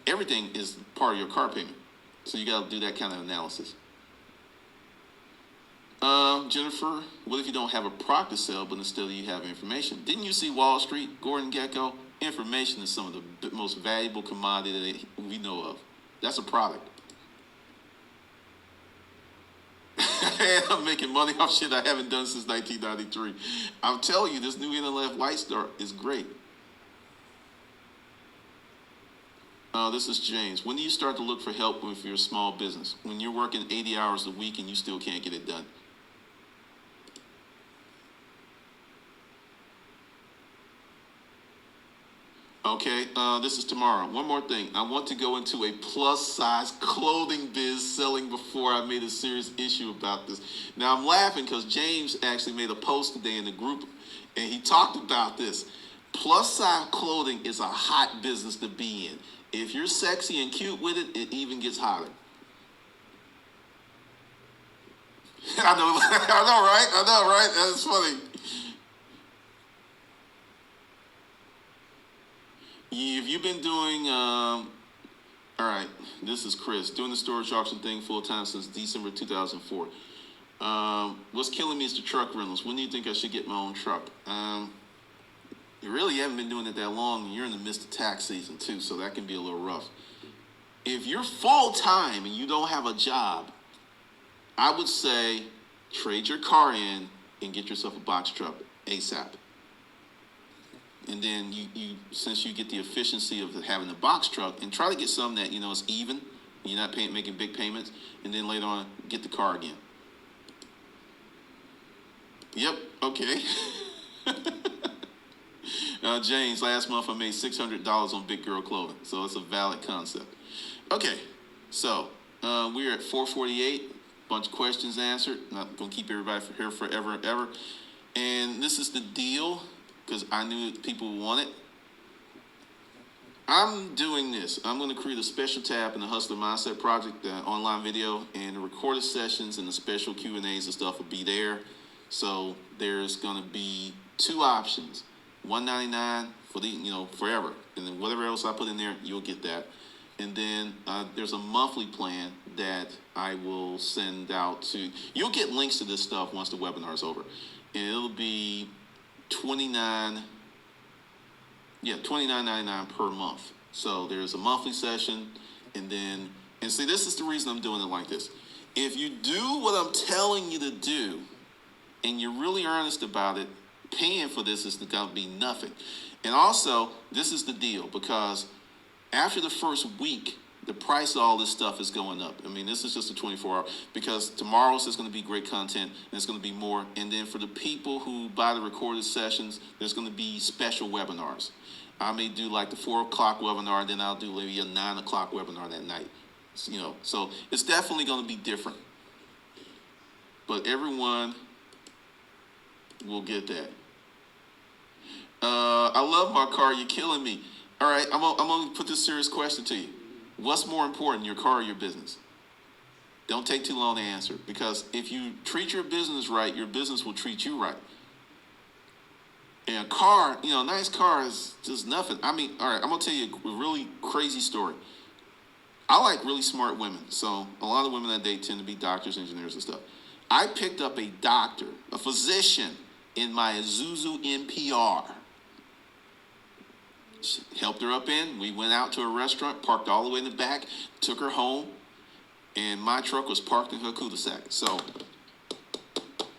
Everything is part of your car payment, so you got to do that kind of analysis. Jennifer, what if you don't have a product to sell, but instead you have information? Didn't you see Wall Street, Gordon Gekko? Information is some of the most valuable commodity that we know of. That's a product. I'm making money off shit I haven't done since 1993. I'm telling you, this new NLF Lightstar is great. This is James. When do you start to look for help with your small business? When you're working 80 hours a week and you still can't get it done. Okay, this is tomorrow. One more thing. I want to go into a plus-size clothing biz selling before I made a serious issue about this. Now, I'm laughing because James actually made a post today in the group, and he talked about this. Plus-size clothing is a hot business to be in. If you're sexy and cute with it, it even gets hotter. I know, right? That's funny. If you've been doing, all right, this is Chris, doing the storage auction thing full-time since December 2004. What's killing me is the truck rentals. When do you think I should get my own truck? You really haven't been doing it that long, and you're in the midst of tax season, too, so that can be a little rough. If you're full-time and you don't have a job, I would say trade your car in and get yourself a box truck ASAP. And then you since you get the efficiency of having the box truck, and try to get something that is even, you're not making big payments, and then later on get the car again. Yep. Okay. James, last month I made $600 on big girl clothing, so it's a valid concept. Okay, so we're at 4:48. Bunch of questions answered. Not gonna keep everybody here forever and ever. And this is the deal, because I knew people would want it. I'm doing this. I'm going to create a special tab in the Hustler Mindset Project, the online video, and the recorded sessions and the special Q&As and stuff will be there. So there's going to be 2 options. $199 for the, forever. And then whatever else I put in there, you'll get that. And then there's a monthly plan that I will send out to, you'll get links to this stuff once the webinar is over. and it'll be $29.99 per month. So there's a monthly session, and see, this is the reason I'm doing it like this. If you do what I'm telling you to do, and you're really earnest about it, paying for this is going to be nothing. And also, this is the deal, because after the first week, the price of all this stuff is going up. I mean, this is just a 24-hour, because tomorrow's is going to be great content, and it's going to be more. And then for the people who buy the recorded sessions, there's going to be special webinars. I may do like the 4 o'clock webinar, and then I'll do maybe a 9 o'clock webinar that night. So it's definitely going to be different. But everyone will get that. I love my car. You're killing me. All right, I'm going to put this serious question to you. What's more important, your car or your business? Don't take too long to answer, because if you treat your business right, your business will treat you right. And a car, a nice car is just nothing. I mean, all right, I'm going to tell you a really crazy story. I like really smart women. So a lot of women I date tend to be doctors, engineers, and stuff. I picked up a doctor, a physician, in my Isuzu NPR. Helped her up in. We went out to a restaurant, parked all the way in the back, took her home, and my truck was parked in her cul-de-sac. So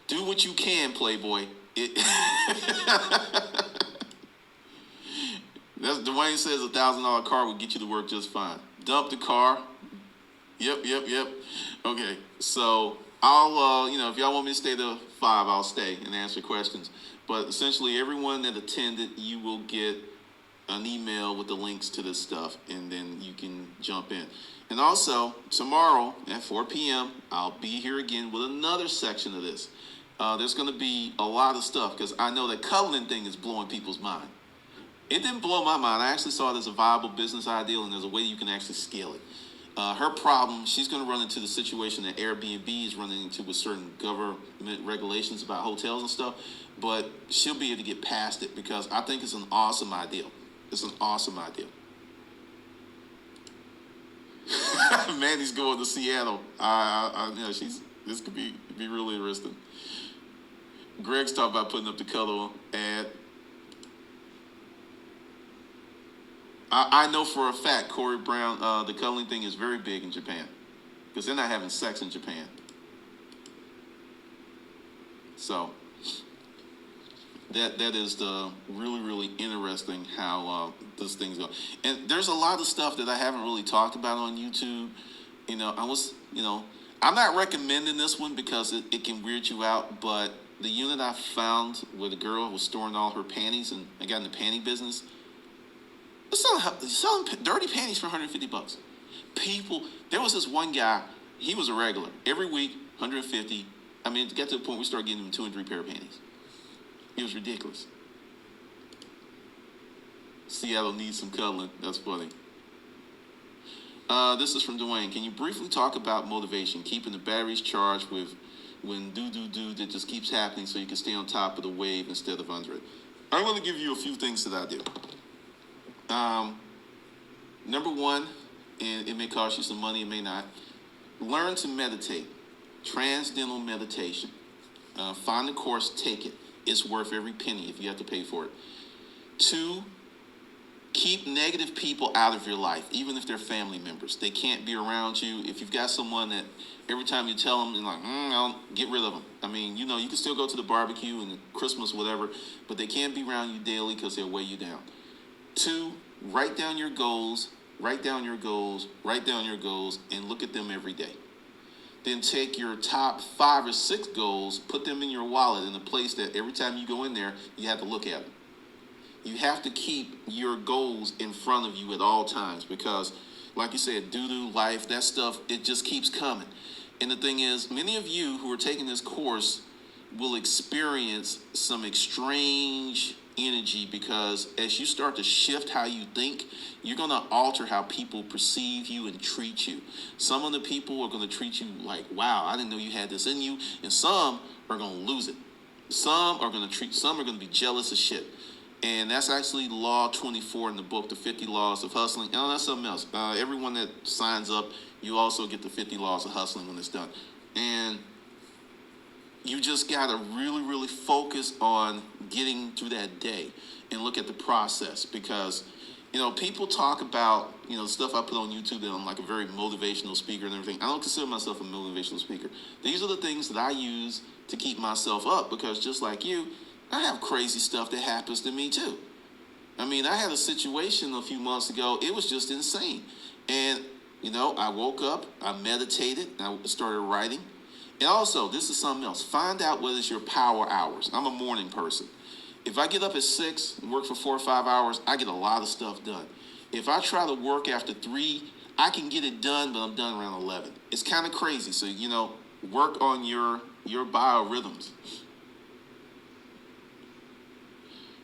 do what you can, Playboy. Dwayne says a $1,000 car would get you to work just fine. Dump the car. Yep. Okay, so I'll, if y'all want me to stay till 5, I'll stay and answer questions. But essentially, everyone that attended, you will get an email with the links to this stuff, and then you can jump in. And also, tomorrow at 4 p.m., I'll be here again with another section of this. There's going to be a lot of stuff, because I know that cuddling thing is blowing people's mind. It didn't blow my mind. I actually saw it as a viable business idea, and there's a way you can actually scale it. Her problem, she's going to run into the situation that Airbnb is running into with certain government regulations about hotels and stuff, but she'll be able to get past it, because I think it's an awesome idea. It's an awesome idea. Mandy's going to Seattle. This could be really interesting. Greg's talking about putting up the color ad. I know for a fact, Corey Brown, the cuddling thing is very big in Japan, because they're not having sex in Japan. So that is the really interesting how this thing's going. And there's a lot of stuff that I haven't really talked about on YouTube. I'm not recommending this one because it can weird you out, but the unit I found where the girl was storing all her panties, and I got in the panty business, selling dirty panties for $150. People, there was this one guy, he was a regular. Every week, $150. I mean, it got to the point we started getting him 2 and 3 pair of panties. It was ridiculous. Seattle needs some cuddling. That's funny. This is from Dwayne. Can you briefly talk about motivation, keeping the batteries charged with when do that just keeps happening, so you can stay on top of the wave instead of under it? I'm going to give you a few things that I do. Number one, and it may cost you some money, it may not. Learn to meditate. Transcendental meditation. Find the course, take it. It's worth every penny if you have to pay for it. 2, keep negative people out of your life, even if they're family members. They can't be around you. If you've got someone that every time you tell them, they're like, I'll get rid of them. I mean, you can still go to the barbecue and Christmas, whatever, but they can't be around you daily because they'll weigh you down. 2, write down your goals, and look at them every day. Then take your top 5 or 6 goals, put them in your wallet in a place that every time you go in there, you have to look at them. You have to keep your goals in front of you at all times, because, like you said, life, that stuff, it just keeps coming. And the thing is, many of you who are taking this course will experience some strange energy, because as you start to shift how you think, you're going to alter how people perceive you and treat you. Some of the people are going to treat you like, wow, I didn't know you had this in you. And some are going to lose it. Some are going to be jealous as shit. And that's actually Law 24 in the book, The 50 Laws of Hustling. And that's something else. Everyone that signs up, you also get the 50 Laws of Hustling when it's done. And You just got to really, really focus on getting through that day and look at the process because, people talk about, stuff I put on YouTube that I'm like a very motivational speaker and everything. I don't consider myself a motivational speaker. These are the things that I use to keep myself up because just like you, I have crazy stuff that happens to me too. I mean, I had a situation a few months ago. It was just insane. And, I woke up, I meditated, I started writing. And also, this is something else. Find out what is your power hours. I'm a morning person. If I get up at 6 and work for 4 or 5 hours, I get a lot of stuff done. If I try to work after 3, I can get it done, but I'm done around 11. It's kind of crazy. So, work on your biorhythms.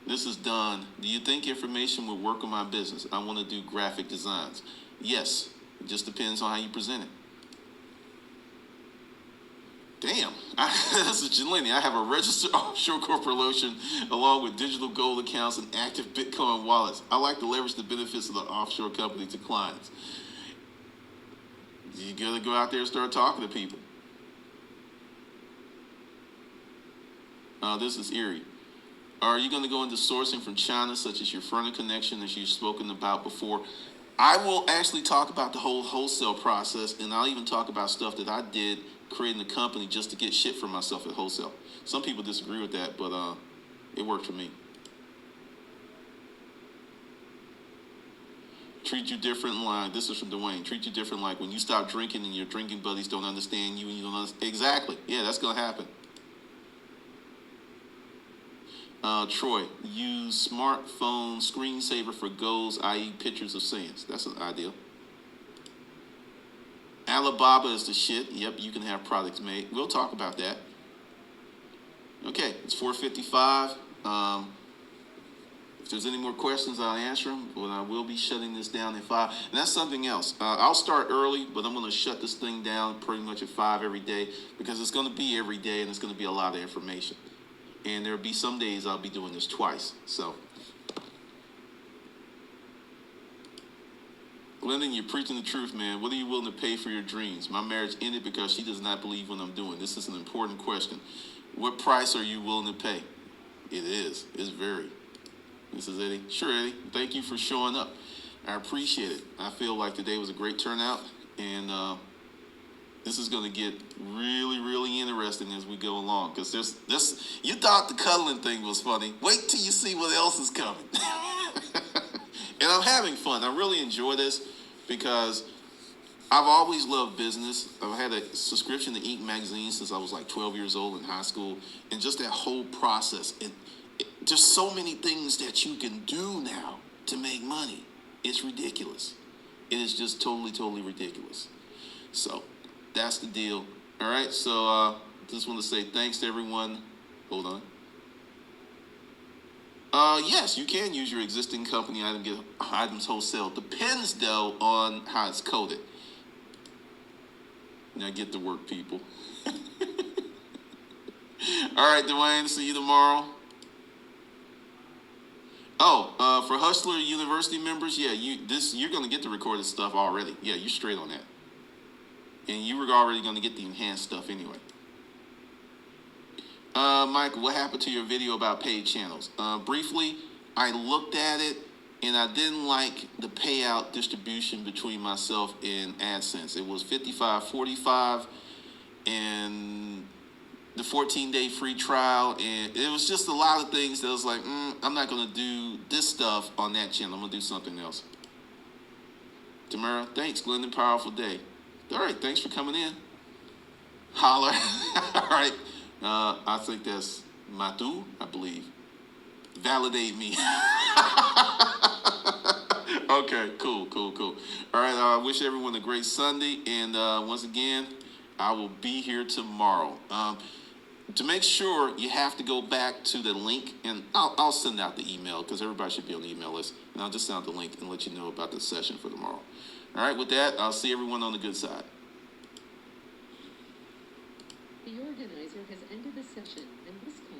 This is done. Do you think information will work on my business? I want to do graphic designs. Yes. It just depends on how you present it. Damn, this is Jelani. I have a registered offshore corporation along with digital gold accounts and active Bitcoin wallets. I like to leverage the benefits of the offshore company to clients. You got to go out there and start talking to people. This is eerie. Are you going to go into sourcing from China, such as your furnace connection, as you've spoken about before? I will actually talk about the whole wholesale process, and I'll even talk about stuff that I did creating a company just to get shit for myself at wholesale. Some people disagree with that, but it worked for me. Treat you different like, this is from Dwayne, treat you different like when you stop drinking and your drinking buddies don't understand you and you don't understand. Exactly. Yeah, that's going to happen. Troy, use smartphone screensaver for goals, i.e. pictures of scenes. That's an ideal. Alibaba is the shit. Yep, you can have products made. We'll talk about that. Okay, it's 4:55. If there's any more questions, I'll answer them. But I will be shutting this down at 5. And that's something else. I'll start early, but I'm going to shut this thing down pretty much at 5 every day because it's going to be every day and it's going to be a lot of information. And there'll be some days I'll be doing this twice. So, Glendon, you're preaching the truth, man. What are you willing to pay for your dreams? My marriage ended because she does not believe what I'm doing. This is an important question. What price are you willing to pay? It is. It's very. This is Eddie. Sure, Eddie. Thank you for showing up. I appreciate it. I feel like today was a great turnout, and this is going to get really, really interesting as we go along. Because this, you thought the cuddling thing was funny. Wait till you see what else is coming. And I'm having fun. I really enjoy this because I've always loved business. I've had a subscription to Inc. magazine since I was like 12 years old in high school. And just that whole process. There's so many things that you can do now to make money. It's ridiculous. It is just totally, totally ridiculous. So that's the deal. All right. So just want to say thanks to everyone. Hold on. Yes, you can use your existing company item, get items wholesale. Depends, though, on how it's coded. Now get to work, people. All right, Dwayne, see you tomorrow. Oh, for Hustler University members, yeah, you're going to get the recorded stuff already. Yeah, you're straight on that. And you were already going to get the enhanced stuff anyway. Michael, what happened to your video about paid channels? Briefly, I looked at it, and I didn't like the payout distribution between myself and AdSense. It was 55-45, and the 14-day free trial, and it was just a lot of things that I was like, I'm not going to do this stuff on that channel. I'm going to do something else. Tamara, thanks, Glendon. Powerful day. All right, thanks for coming in. Holler. All right. I think that's Matu, I believe. Validate me. Okay, cool. All right, I wish everyone a great Sunday. And once again, I will be here tomorrow. To make sure, you have to go back to the link. And I'll send out the email because everybody should be on the email list. And I'll just send out the link and let you know about the session for tomorrow. All right, with that, I'll see everyone on the good side. The organizer has ended the session, and this call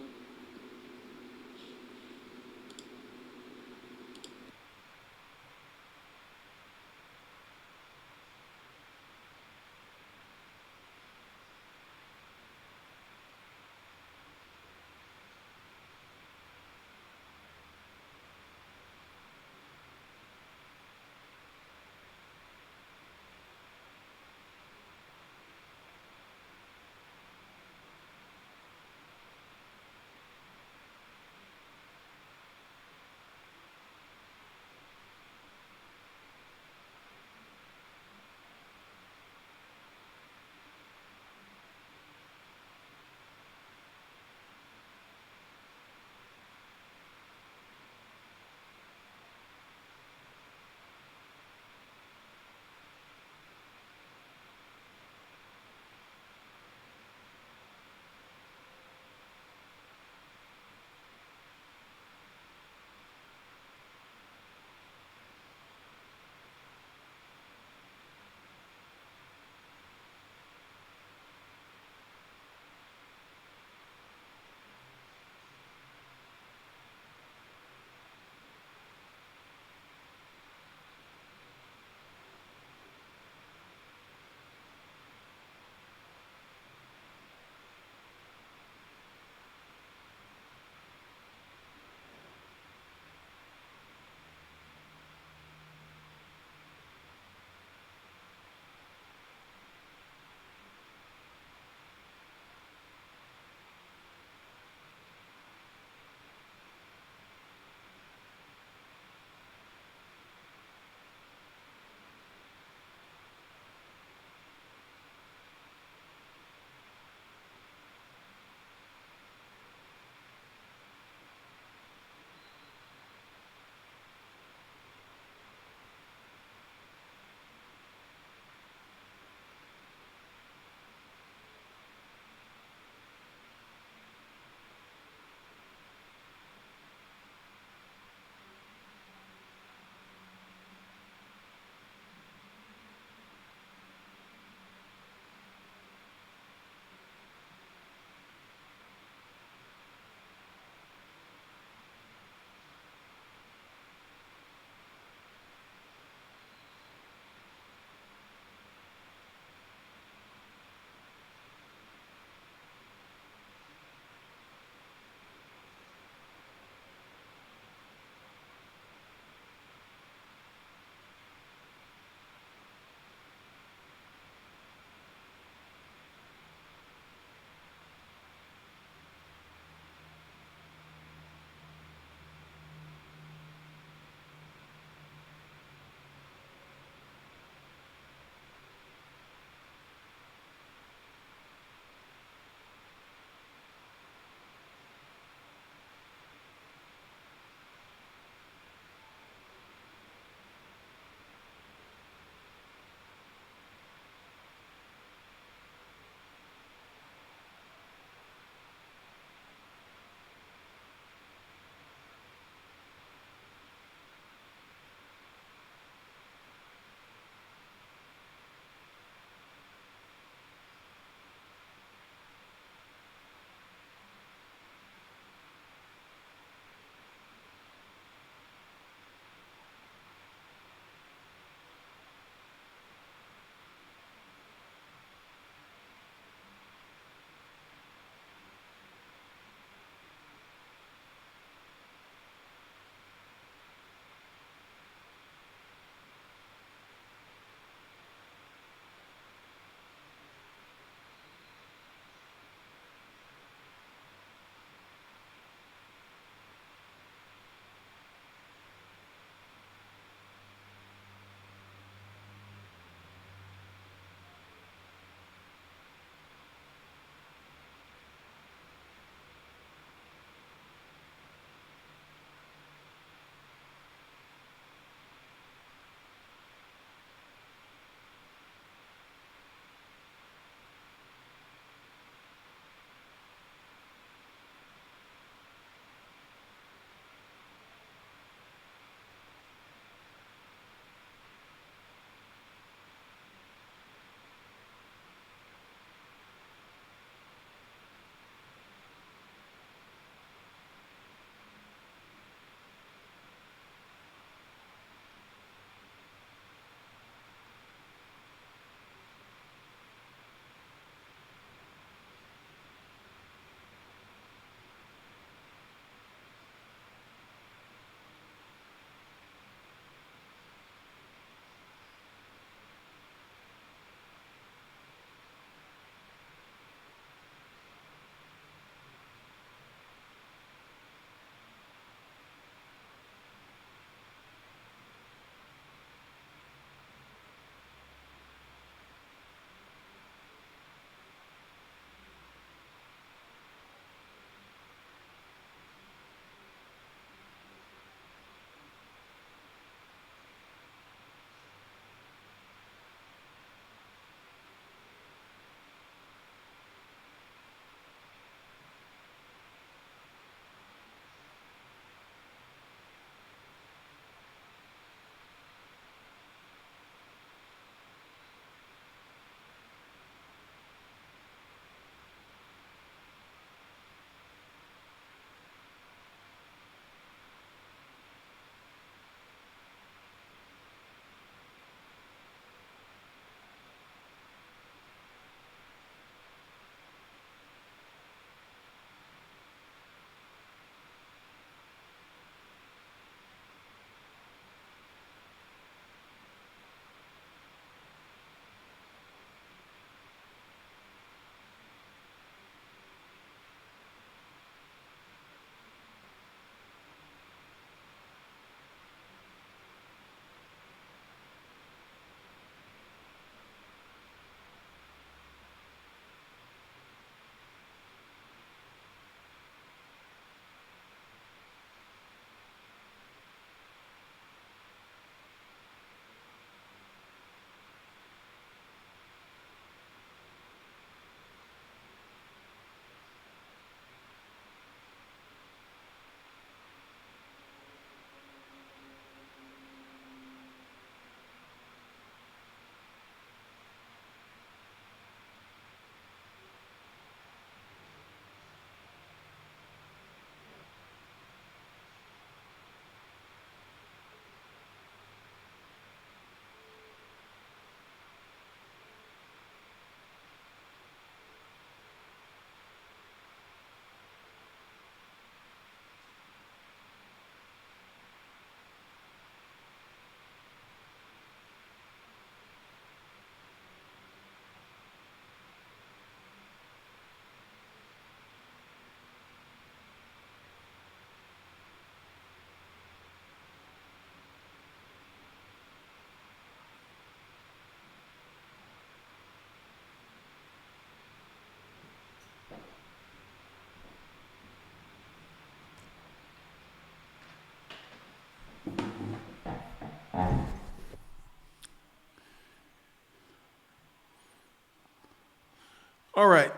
All right.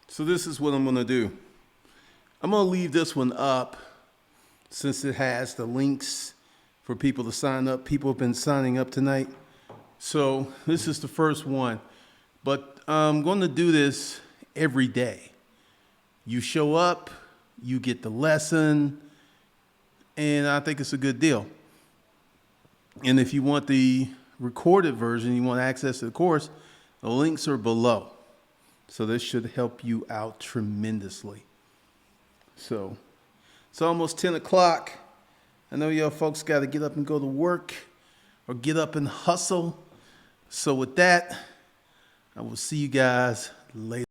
So this is what I'm going to do. I'm going to leave this one up since it has the links for people to sign up. People have been signing up tonight. So this is the first one. But I'm going to do this every day. You show up, you get the lesson, and I think it's a good deal. And if you want the recorded version, you want access to the course, the links are below. So this should help you out tremendously. So it's almost 10 o'clock. I know y'all folks got to get up and go to work or get up and hustle. So with that, I will see you guys later.